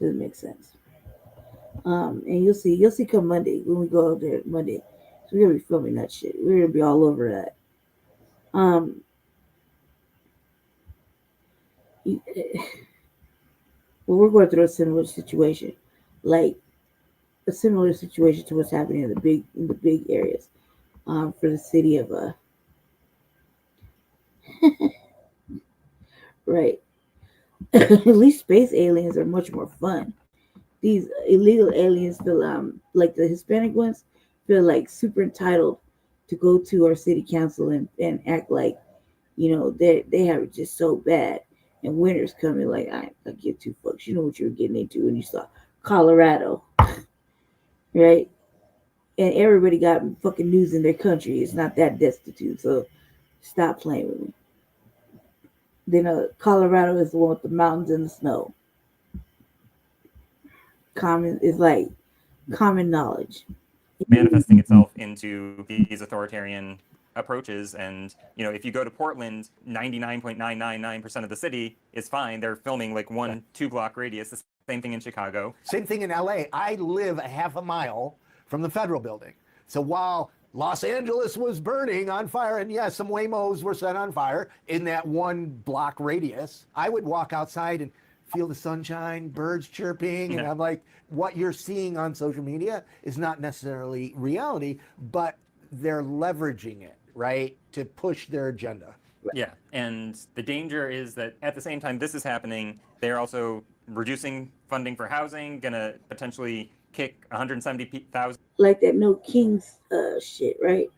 Doesn't make sense. And you'll see come Monday when we go out there Monday. So we're gonna be filming that shit. We're gonna be all over that. Um, well, we're going through a similar situation, like a similar situation to what's happening in the big areas, for the city of right? At least space aliens are much more fun. These illegal aliens feel like the Hispanic ones feel like super entitled to go to our city council and act like, you know, they have it just so bad. And winter's coming, like I give two fucks. You know what you were getting into when you saw Colorado, right? And everybody got fucking news in their country. It's not that destitute, so stop playing with me. Then Colorado is the one with the mountains and the snow. Common is like common knowledge. Manifesting itself into these authoritarian approaches. And, you know, if you go to Portland, 99.999% of the city is fine. They're filming like 1-2 block radius. The same thing in Chicago. Same thing in LA. I live a half a mile from the federal building. So while Los Angeles was burning on fire, and yes, some Waymos were set on fire in that 1 block radius, I would walk outside and feel the sunshine, birds chirping, and I'm like, what you're seeing on social media is not necessarily reality, but they're leveraging it, right, to push their agenda. Yeah, and the danger is that at the same time this is happening, they're also reducing funding for housing, gonna potentially kick 170,000. Like that No Kings shit, right?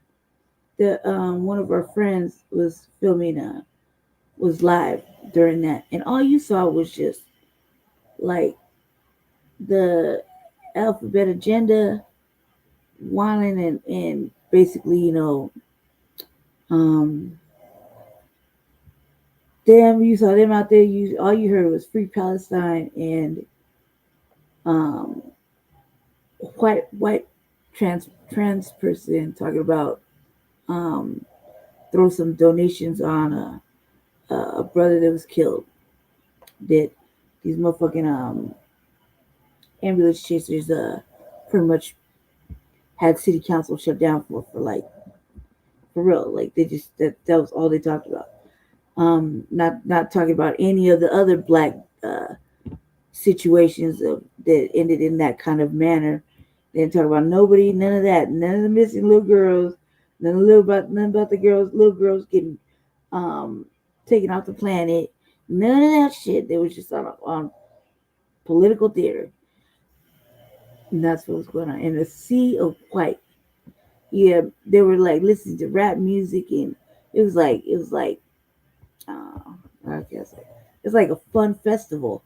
The one of our friends was filming was live during that, and all you saw was just like the alphabet agenda whining and basically, you know, them, you saw them out there, all you heard was Free Palestine and white trans person talking about throw some donations on a brother that was killed. That these motherfucking ambulance chasers pretty much had city council shut down for like, for real. Like they just that was all they talked about. Not talking about any of the other black situations that ended in that kind of manner. They didn't talk about nobody, none of that, none of the missing little girls, none about the little girls getting taken off the planet, none of that shit. They was just on political theater, and that's what was going on. And a sea of white, yeah, they were like listening to rap music, and it was like I guess it's like a fun festival.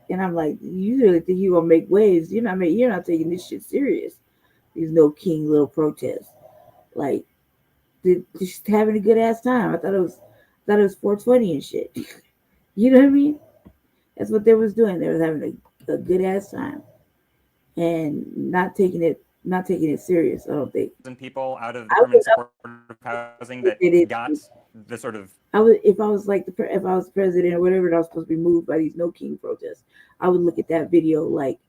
And I'm like, you really think you're gonna make waves? You're not taking this shit serious. These No King little protests, like they're just having a good ass time. I thought it was 420 and shit. You know what I mean? That's what they was doing. They was having a good ass time and not taking it serious. I don't think. People out of the permanent supportive housing that got the sort of. If I was president or whatever, and I was supposed to be moved by these No King protests, I would look at that video like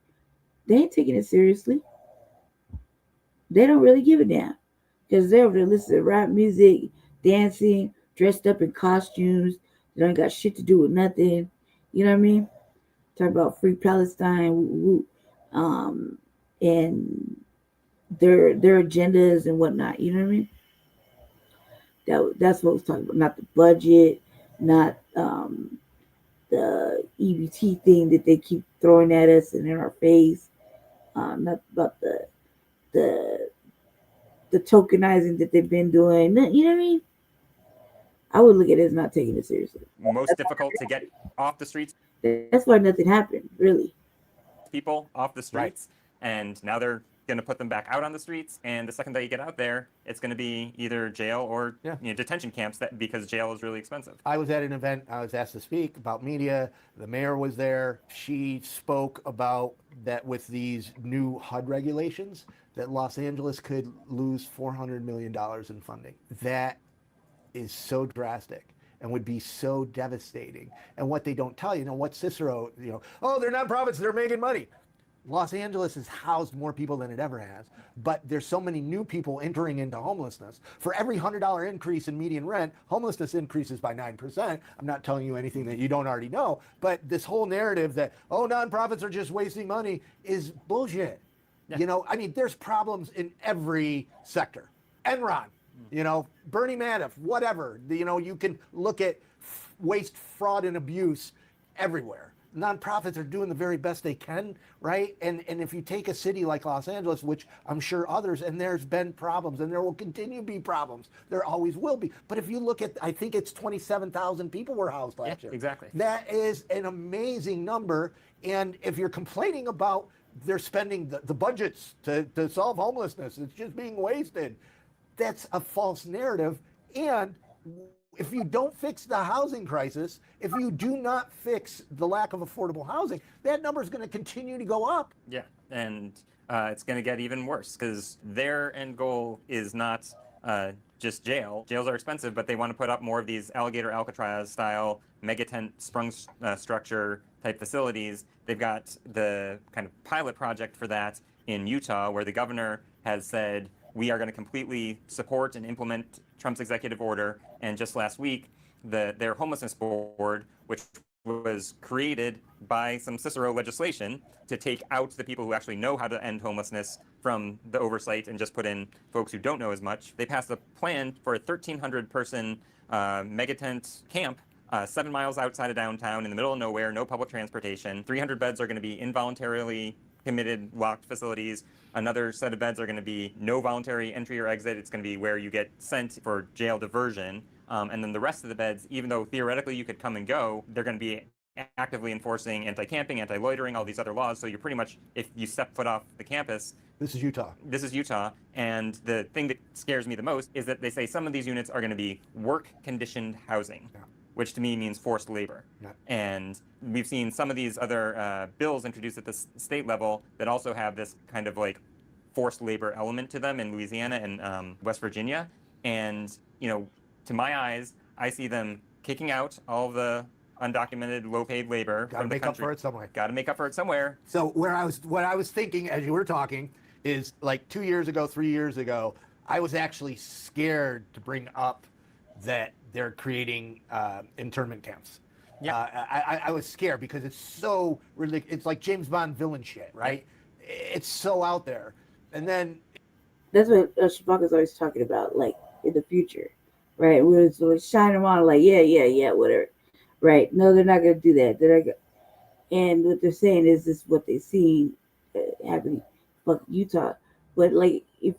they ain't taking it seriously. They don't really give a damn because they're over there listening to rap music, dancing, dressed up in costumes. They don't got shit to do with nothing. You know what I mean? Talk about Free Palestine, and their agendas and whatnot. You know what I mean? That's what I was talking about. Not the budget, not the EBT thing that they keep throwing at us and in our face. Not about the tokenizing that they've been doing. You know what I mean? I would look at it as not taking it seriously. Most difficult to get off the streets. That's why nothing happened, really. People off the streets, and now they're going to put them back out on the streets. And the second that you get out there, it's going to be either jail or detention camps, because jail is really expensive. I was at an event. I was asked to speak about media. The mayor was there. She spoke about that with these new HUD regulations, that Los Angeles could lose $400 million in funding. That is so drastic and would be so devastating. And what they don't tell you, what Cicero, oh, they're nonprofits, they're making money. Los Angeles has housed more people than it ever has, but there's so many new people entering into homelessness. For every $100 increase in median rent, homelessness increases by 9%. I'm not telling you anything that you don't already know, but this whole narrative that, oh, nonprofits are just wasting money is bullshit. Yeah. There's problems in every sector. Enron, You know, Bernie Madoff, whatever. You know, you can look at waste, fraud, and abuse everywhere. Nonprofits are doing the very best they can, right? And if you take a city like Los Angeles, which I'm sure others, and there's been problems, and there will continue to be problems. There always will be. But if you look at, I think it's 27,000 people were housed last year. Exactly. That is an amazing number. And if you're complaining about they're spending the budgets to solve homelessness, it's just being wasted. That's a false narrative. And if you don't fix the housing crisis, if you do not fix the lack of affordable housing, that number is going to continue to go up. Yeah, and it's going to get even worse because their end goal is not just jail. Jails are expensive, but they want to put up more of these alligator Alcatraz style mega tent sprung structure type facilities. They've got the kind of pilot project for that in Utah, where the governor has said, we are going to completely support and implement Trump's executive order. And just last week, their homelessness board, which was created by some Cicero legislation to take out the people who actually know how to end homelessness from the oversight and just put in folks who don't know as much. They passed a plan for a 1,300 person megatent camp 7 miles outside of downtown in the middle of nowhere, no public transportation. 300 beds are going to be involuntarily committed locked facilities. Another set of beds are going to be no voluntary entry or exit. It's going to be where you get sent for jail diversion. And then the rest of the beds, even though theoretically you could come and go, they're going to be actively enforcing anti-camping, anti-loitering, all these other laws. So you're pretty much, if you step foot off the campus. This is Utah. This is Utah. And the thing that scares me the most is that they say some of these units are going to be work-conditioned housing. Yeah. Which to me means forced labor. Yeah. And we've seen some of these other bills introduced at the state level that also have this kind of like forced labor element to them in Louisiana and West Virginia. And, you know, to my eyes, I see them kicking out all the undocumented, low-paid labor from the country. Got to make up for it somewhere. Got to make up for it somewhere. So what I was thinking as you were talking is like 2 years ago, 3 years ago, I was actually scared to bring up that they're creating internment camps. Yeah, I was scared because it's so it's like James Bond villain shit, right? It's so out there, and then that's what Shabaka's always talking about, like in the future, right? We're sort of shining them on, like yeah, whatever, right? No, they're not gonna do that. They're not gonna, and what they're saying is this is what they see happening, fuck Utah. But like, if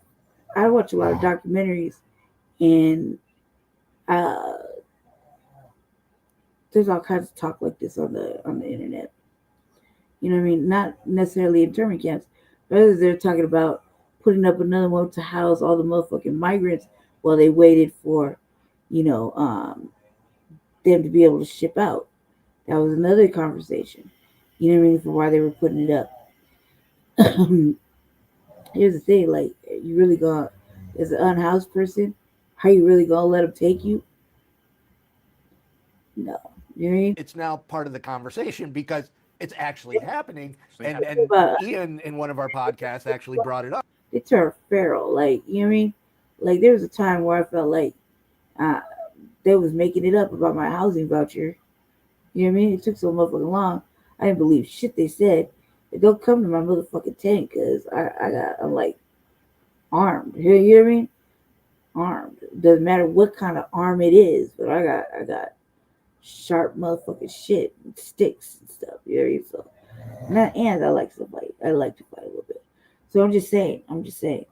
I watch a lot of documentaries, and there's all kinds of talk like this on the internet. You know what I mean? Not necessarily internment camps, but they're talking about putting up another one to house all the motherfucking migrants while they waited for, you know, them to be able to ship out. That was another conversation. You know what I mean? For why they were putting it up. Here's the thing, like, you really gonna, as an unhoused person, how you really gonna let them take you? No. You know what I mean? It's now part of the conversation because it's actually happening. And Ian, in one of our podcasts, actually brought it up. They turned feral. Like, you know what I mean? Like, there was a time where I felt like they was making it up about my housing voucher. You know what I mean? It took so motherfucking long. I didn't believe shit they said. They don't come to my motherfucking tent because I'm like armed. You know what I mean? Armed. Doesn't matter what kind of arm it is, but I got sharp motherfucking shit and sticks and stuff. You know what I mean? So, and I like to fight. I like to fight a little bit. So I'm just saying. You know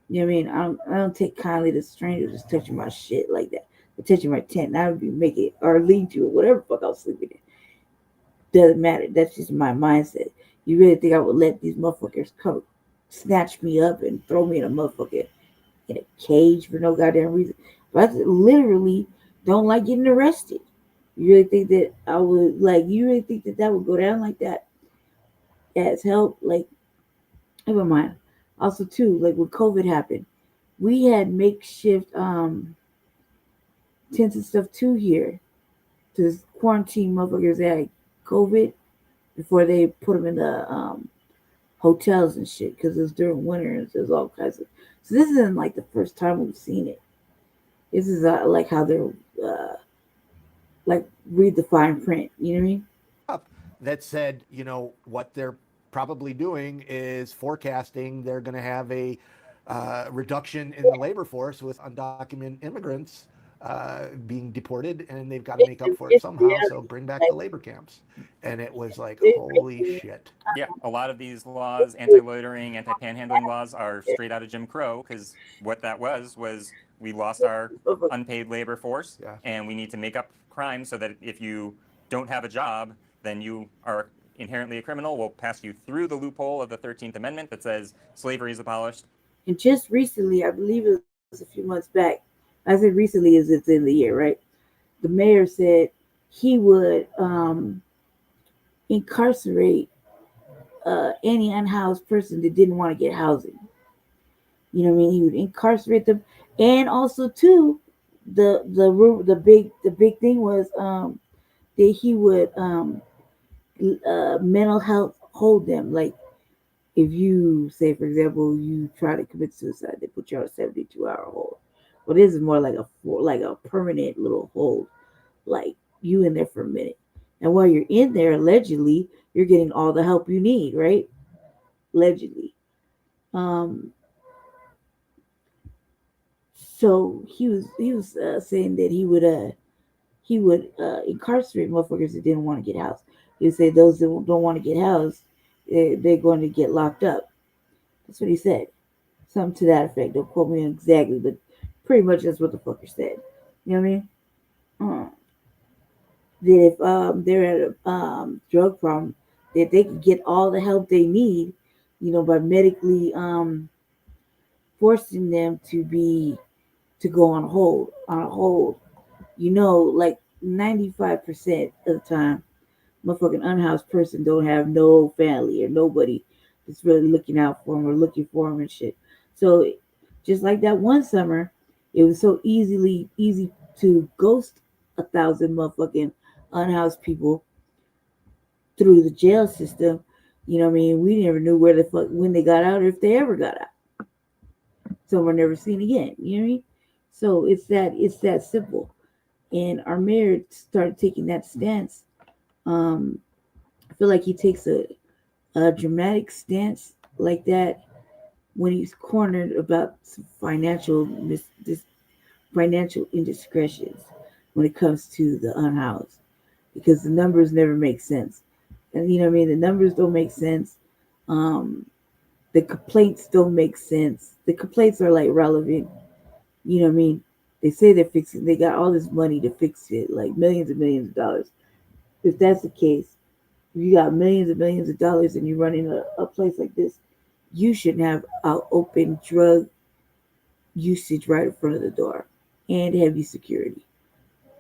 what I mean? I don't take kindly to strangers just touching my shit like that. They're touching my tent. And I would be making or lead to or whatever the fuck I was sleeping in. Doesn't matter. That's just my mindset. You really think I would let these motherfuckers come snatch me up and throw me in a cage for no goddamn reason? But I literally don't like getting arrested. You really think that I would, like, you really think that would go down like that as help? Like, never mind. Also, too, like when COVID happened, we had makeshift tents and stuff too here to quarantine motherfuckers that had COVID before they put them in the hotels and shit, because it was during winter and there's all kinds of. So this isn't like the first time we've seen it. This is like how they're like read the fine print. You know what I mean? That said, you know what they're probably doing is forecasting they're going to have a reduction in the labor force with undocumented immigrants being deported, and they've got to make up for it somehow. So bring back the labor camps. And it was like, holy shit. Yeah, a lot of these laws, anti-loitering, anti-panhandling laws, are straight out of Jim Crow, because what that was we lost our unpaid labor force, and we need to make up crime so that if you don't have a job, then you are inherently a criminal. We'll pass you through the loophole of the 13th Amendment that says slavery is abolished. And just recently, I believe it was a few months back, I said recently as it's in the year, right? The mayor said he would incarcerate any unhoused person that didn't want to get housing. You know what I mean? He would incarcerate them, and also too, the big thing was that he would mental health hold them. Like if you say, for example, you try to commit suicide, they put you on a 72-hour hold. Well, this is more like a permanent little hold, like you in there for a minute. And while you're in there, allegedly, you're getting all the help you need, right? Allegedly. So he was saying that he would incarcerate motherfuckers that didn't want to get housed. He would say those that don't want to get housed, they're going to get locked up. That's what he said. Something to that effect. Don't quote me exactly, but pretty much that's what the fucker said. You know what I mean? That if they're at a drug problem, that they can get all the help they need, by medically forcing them to go on hold. Like 95% of the time, motherfucking unhoused person don't have no family or nobody that's really looking out for them or looking for them and shit. So just like that one summer, it was so easy to ghost 1,000 motherfucking unhoused people through the jail system. You know what I mean? We never knew where the fuck, when they got out or if they ever got out. Some were never seen again. You know what I mean? So it's that simple. And our mayor started taking that stance. I feel like he takes a dramatic stance like that when he's cornered about some financial indiscretions when it comes to the unhoused, because the numbers never make sense. And you know what I mean? The numbers don't make sense. The complaints don't make sense. The complaints are like relevant. You know what I mean? They say they're fixing, they got all this money to fix it, like millions and millions of dollars. If that's the case, if you got millions and millions of dollars and you're running a place like this, you shouldn't have open drug usage right in front of the door and heavy security.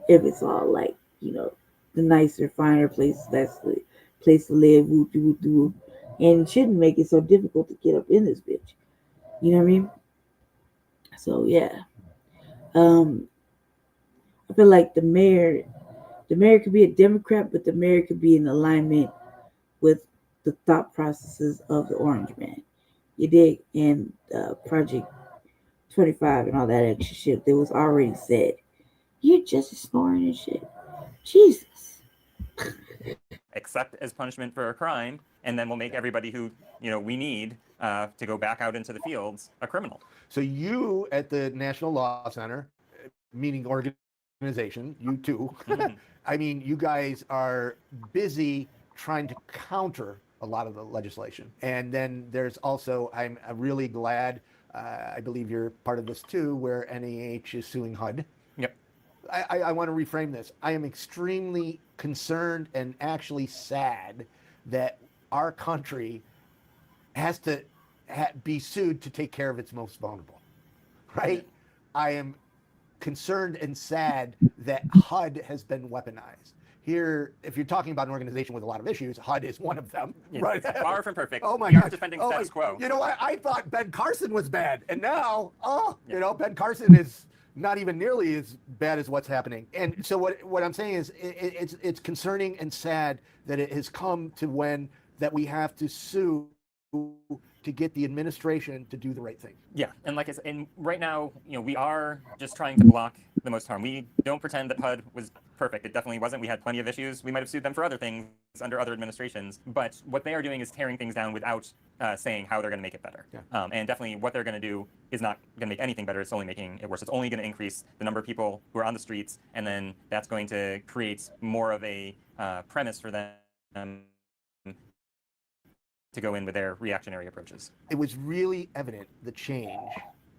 If it's all like, the nicer, finer place, that's the place to live, woo-doo-woo-doo. And it shouldn't make it so difficult to get up in this bitch. You know what I mean? So yeah. I feel like the mayor could be a Democrat, but the mayor could be in alignment with the thought processes of the Orange Man. You dig? And Project 25 and all that extra shit that was already said. You're just snoring and shit. Jesus. Accept as punishment for a crime, and then we'll make everybody who we need to go back out into the fields a criminal. So you at the National Law Center, meaning organization, you too, I mean, you guys are busy trying to counter a lot of the legislation. And then there's also, I'm really glad, I believe you're part of this too, where NIH is suing HUD. Yep. I want to reframe this. I am extremely concerned and actually sad that our country has to be sued to take care of its most vulnerable, right? I am concerned and sad that HUD has been weaponized. Here, if you're talking about an organization with a lot of issues, HUD is one of them, right? Far from perfect. Oh my God. God. Defending status quo. You know what? I thought Ben Carson was bad, and now, Ben Carson is not even nearly as bad as what's happening. And so what I'm saying is it's concerning and sad that it has come to that we have to sue to get the administration to do the right thing. Yeah, and like I said, and right now, we are just trying to block the most harm. We don't pretend that HUD was perfect. It definitely wasn't. We had plenty of issues. We might have sued them for other things under other administrations, but what they are doing is tearing things down without saying how they're going to make it better. Yeah. And definitely what they're going to do is not going to make anything better. It's only making it worse. It's only going to increase the number of people who are on the streets, and then that's going to create more of a premise for them to go in with their reactionary approaches. It was really evident, the change,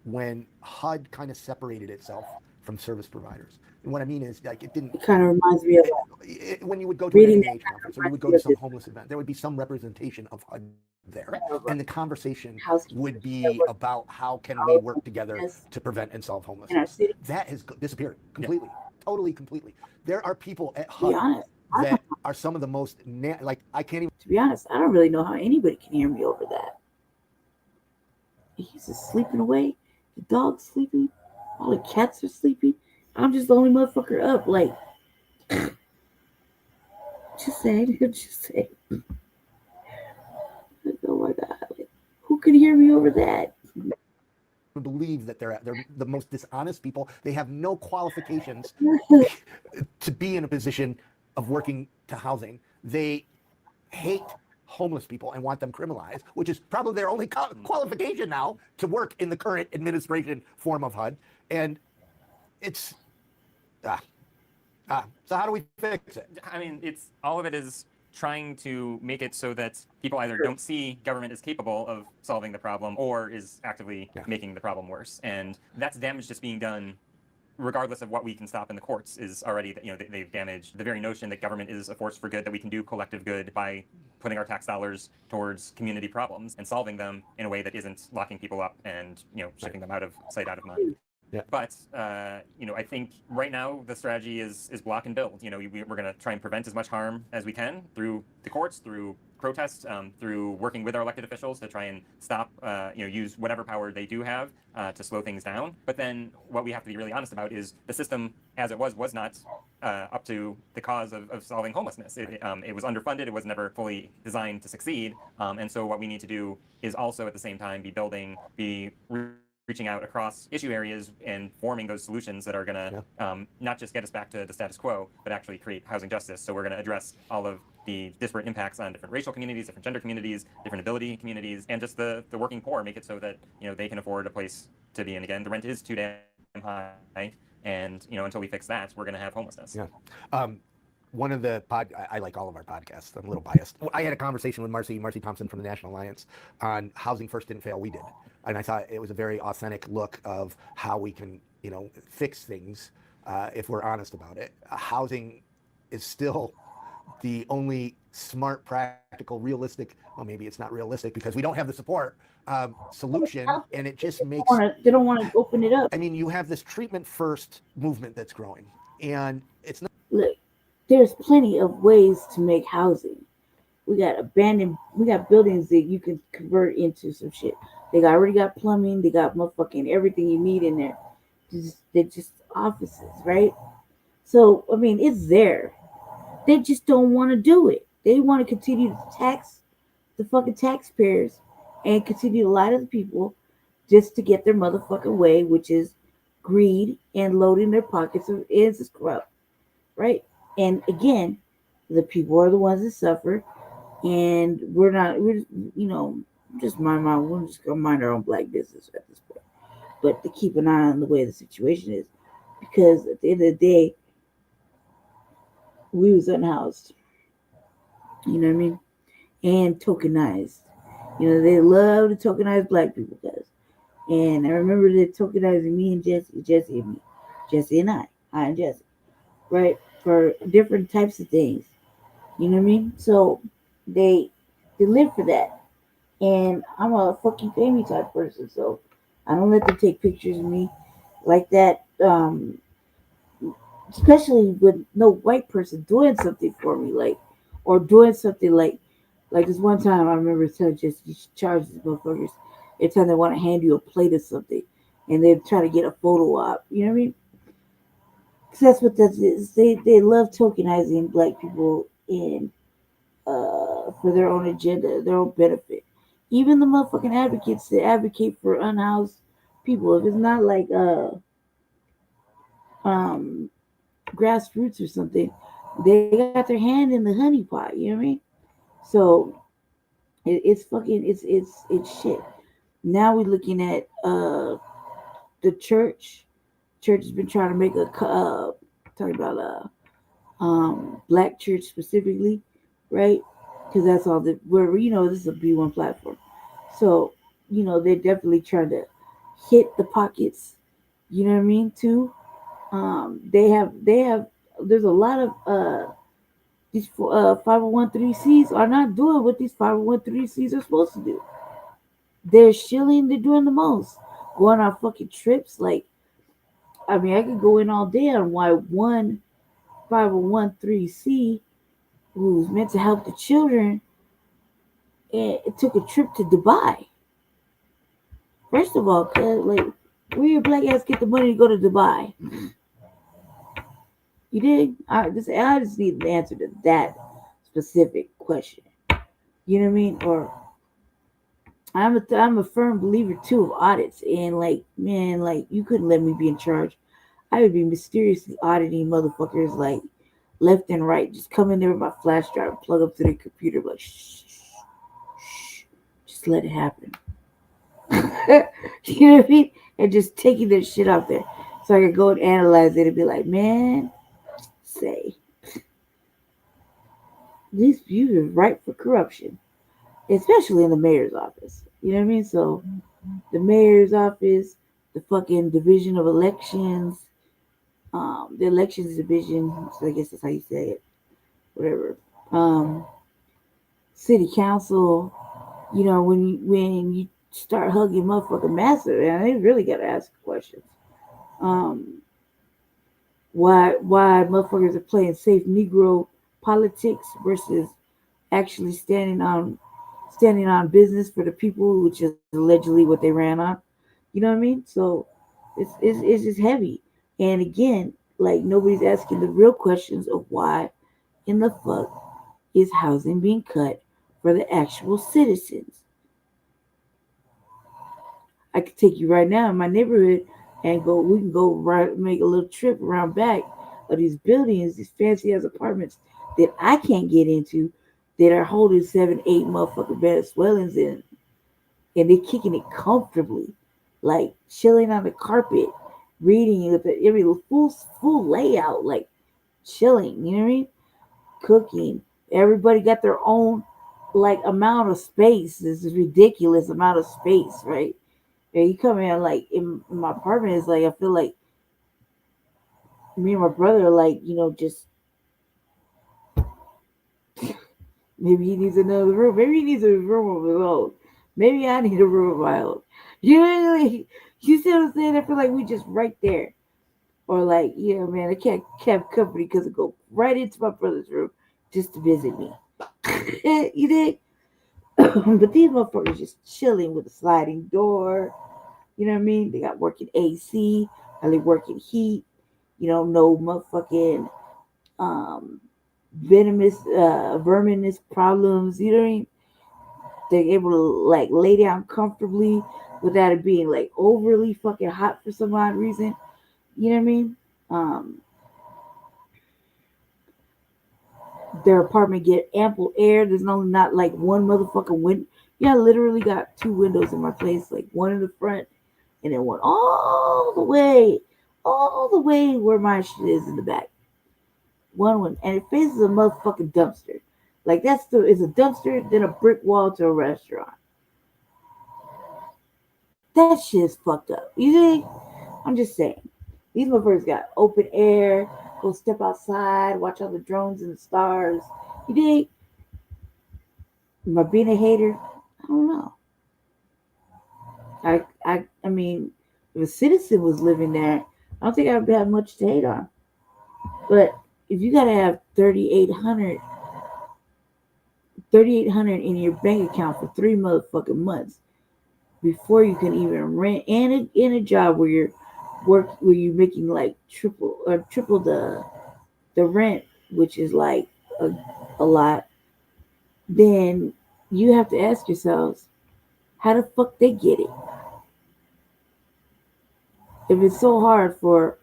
when HUD kind of separated itself from service providers. And what I mean is, like, it didn't... It kind of reminds me of... when you would go to an NIH conference, or you would go to some homeless event, there would be some representation of HUD there. And the conversation would be about how can we work together to prevent and solve homelessness. That has disappeared completely, totally, completely. There are people at HUD that are some of the most, I can't even... To be honest, I don't really know how anybody can hear me over that. He's just sleeping away. The dog's sleeping. All the cats are sleeping. I'm just the only motherfucker up. Like, just saying. Just saying. Oh my God. Like, who can hear me over that? Believe that they're the most dishonest people. They have no qualifications to be in a position of working to housing. They hate homeless people and want them criminalized, which is probably their only qualification now to work in the current administration form of HUD. And it's so how do we fix it? I mean, it's all of it is trying to make it so that people either don't see government as capable of solving the problem or is actively making the problem worse. And that's damage just being done regardless of what we can stop in the courts is already that they've damaged the very notion that government is a force for good, that we can do collective good by putting our tax dollars towards community problems and solving them in a way that isn't locking people up and shipping them out of sight, out of mind. Yeah. But I think right now the strategy is block and build. We're going to try and prevent as much harm as we can through the courts, through protests, through working with our elected officials to try and stop, use whatever power they do have to slow things down. But then what we have to be really honest about is the system as it was not up to the cause of solving homelessness. It was underfunded. It was never fully designed to succeed. And so what we need to do is also at the same time be reaching out across issue areas and forming those solutions that are going to not just get us back to the status quo, but actually create housing justice. So we're going to address all of the disparate impacts on different racial communities, different gender communities, different ability communities, and just the working poor, make it so that they can afford a place to be in again. The rent is too damn high, and until we fix that, we're going to have homelessness. Yeah. One of the I like all of our podcasts. I'm a little biased. I had a conversation with Marcy Thompson from the National Alliance on Housing First Didn't Fail, We Did. And I thought it was a very authentic look of how we can, fix things if we're honest about it. Housing is still the only smart, practical, realistic, well, maybe it's not realistic because we don't have the support solution, and it just makes... They don't want to open it up. I mean, you have this treatment first movement that's growing, and it's not... Look, there's plenty of ways to make housing. We got buildings that you can convert into some shit. They already got plumbing, they got motherfucking everything you need in there. They're just offices, right? So, I mean, it's there. They just don't want to do it. They want to continue to tax the fucking taxpayers and continue to lie to the people just to get their motherfucking way, which is greed and loading their pockets of ends is corrupt, right? And again, the people are the ones that suffer, and we're just we're just gonna mind our own black business at this point. But to keep an eye on the way the situation is, because at the end of the day, we was unhoused. You know what I mean? And tokenized. They love to tokenize black people, guys. And I remember they tokenizing me and Jesse and me. Jesse and I and Jesse. Right? For different types of things. You know what I mean? So they live for that. And I'm a fucking pay me type person, so I don't let them take pictures of me like that. Especially with no white person doing something for me, or doing something like this one time I remember telling just you should charge these motherfuckers every time they want to hand you a plate of something, and they're trying to get a photo op. You know what I mean? Because that's what that is. They love tokenizing black people in for their own agenda, their own benefit. Even the motherfucking advocates that advocate for unhoused people, if it's not like um grassroots or something, they got their hand in the honey pot. You know what I mean? So it's fucking it's shit. Now we're looking at the church. Church has been trying to make a talking about black church specifically, right? Because that's all that where this is a B1 platform, so they're definitely trying to hit the pockets. You know what I mean? Too. They have. There's a lot of these 501(c)(3)s are not doing what these 501(c)(3)s are supposed to do. They're shilling. They're doing the most. Going on fucking trips. Like, I mean, I could go in all day on why one 501(c) who's meant to help the children and it took a trip to Dubai. First of all, cause like, where your black ass get the money to go to Dubai? You did? I just need the answer to that specific question. You know what I mean? Or I'm a firm believer too of audits, and like, man, like, you couldn't let me be in charge. I would be mysteriously auditing motherfuckers like left and right. Just come in there with my flash drive, plug up to the computer, like, shh, just let it happen. You know what I mean? And just taking their shit out there, so I could go and analyze it and be like, man, say these views are ripe for corruption, especially in the mayor's office. You know what I mean? So the mayor's office, the fucking division of elections, the elections division. So I guess that's how you say it. Whatever. City council. You know, when you start hugging motherfucking massive, and they really gotta ask questions. Why motherfuckers are playing safe Negro politics versus actually standing on business for the people, which is allegedly what they ran on. You know what I mean? So it's just heavy. And again, like, nobody's asking the real questions of why in the fuck is housing being cut for the actual citizens. I could take you right now in my neighborhood and we can go right, make a little trip around back of these buildings, these fancy ass apartments that I can't get into, that are holding 7, 8 motherfucking Venezuelans in, and they're kicking it comfortably, like chilling on the carpet, reading with every full layout, like chilling. You know what I mean? Cooking. Everybody got their own like amount of space. This is ridiculous amount of space, right? And you come in, like, in my apartment, is like, I feel like me and my brother are like, just maybe he needs another room. Maybe he needs a room of his own. Maybe I need a room of my own. You know, like, you see what I'm saying? I feel like we just right there. Or like, yeah, man, I can't have company because I go right into my brother's room just to visit me. You dig? But these motherfuckers just chilling with a sliding door. You know what I mean? They got working AC, they working heat. No motherfucking verminous problems. You know what I mean? They're able to like lay down comfortably without it being like overly fucking hot for some odd reason. You know what I mean? Their apartment get ample air. There's not like one motherfucking window. Yeah, I literally got 2 windows in my place, like one in the front and then one all the way where my shit is in the back. One, and it faces a motherfucking dumpster. Like, it's a dumpster, then a brick wall to a restaurant. That shit is fucked up. You see? I'm just saying. These motherfuckers got open air. Go step outside, watch all the drones and the stars. You dig? Am I being a hater? I don't know. I mean, if a citizen was living there, I don't think I'd have much to hate on. But if you gotta have $3,800 in your bank account for 3 motherfucking months before you can even rent, and in a job where you're making like triple the rent, which is like a lot, then you have to ask yourselves, How the fuck they get it? If it's so hard for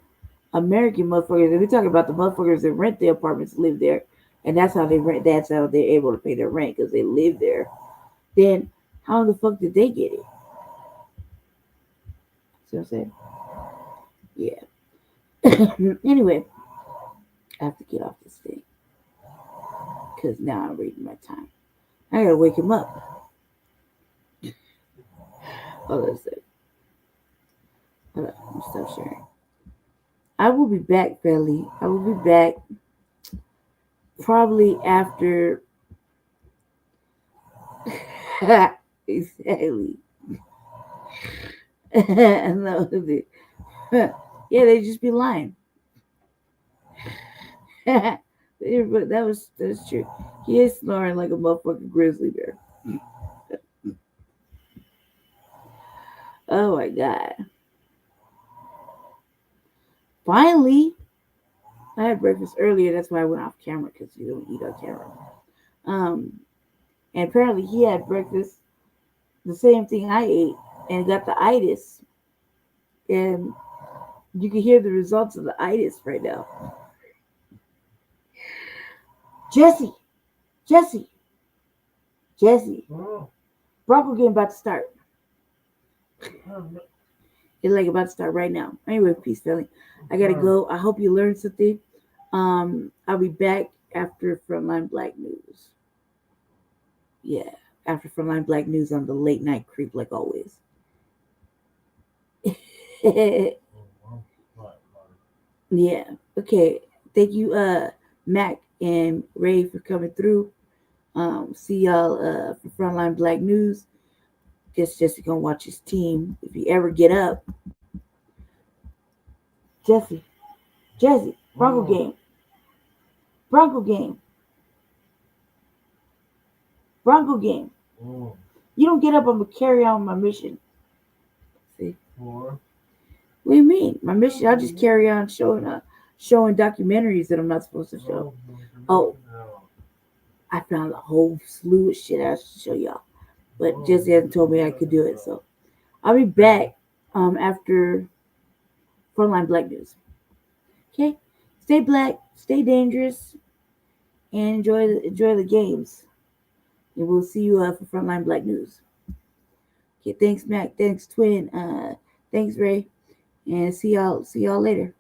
American motherfuckers, if we're talking about the motherfuckers that rent their apartments, live there, and that's how they rent, that's how they're able to pay their rent because they live there, then how the fuck did they get it? See what I'm saying? Yeah. Anyway, I have to get off this thing because now I'm reading my time. I gotta wake him up. Hold on a second. Hold on, stop sharing. I will be back, Belly. I will be back probably after. Exactly. No, yeah, they just be lying. But that's true. He is snoring like a motherfucking grizzly bear. Oh my god. Finally, I had breakfast earlier. That's why I went off camera because you don't eat on camera. And apparently he had breakfast, the same thing I ate, and got the itis. And you can hear the results of the itis right now. Jesse. Bronco game about to start. It's like about to start right now. Anyway, peace, family. I gotta go. I hope you learned something. I'll be back after Frontline Black News. Yeah, after Frontline Black News on the late night creep, like always. Yeah. Okay. Thank you, Mac and Ray, for coming through. See y'all for Frontline Black News. Guess Jesse gonna watch his team if he ever get up. Jesse, Bronco game. You don't get up, I'm gonna carry on my mission. See? What do you mean? My mission? I'll just carry on showing documentaries that I'm not supposed to show. Oh, I found a whole slew of shit I should show y'all, but Jesse hasn't told me I could do it, so I'll be back after Frontline Black News. Okay, stay black, stay dangerous, and enjoy the games. And we'll see you for Frontline Black News. Okay, thanks Mac, thanks Twin, thanks Ray, and see y'all later.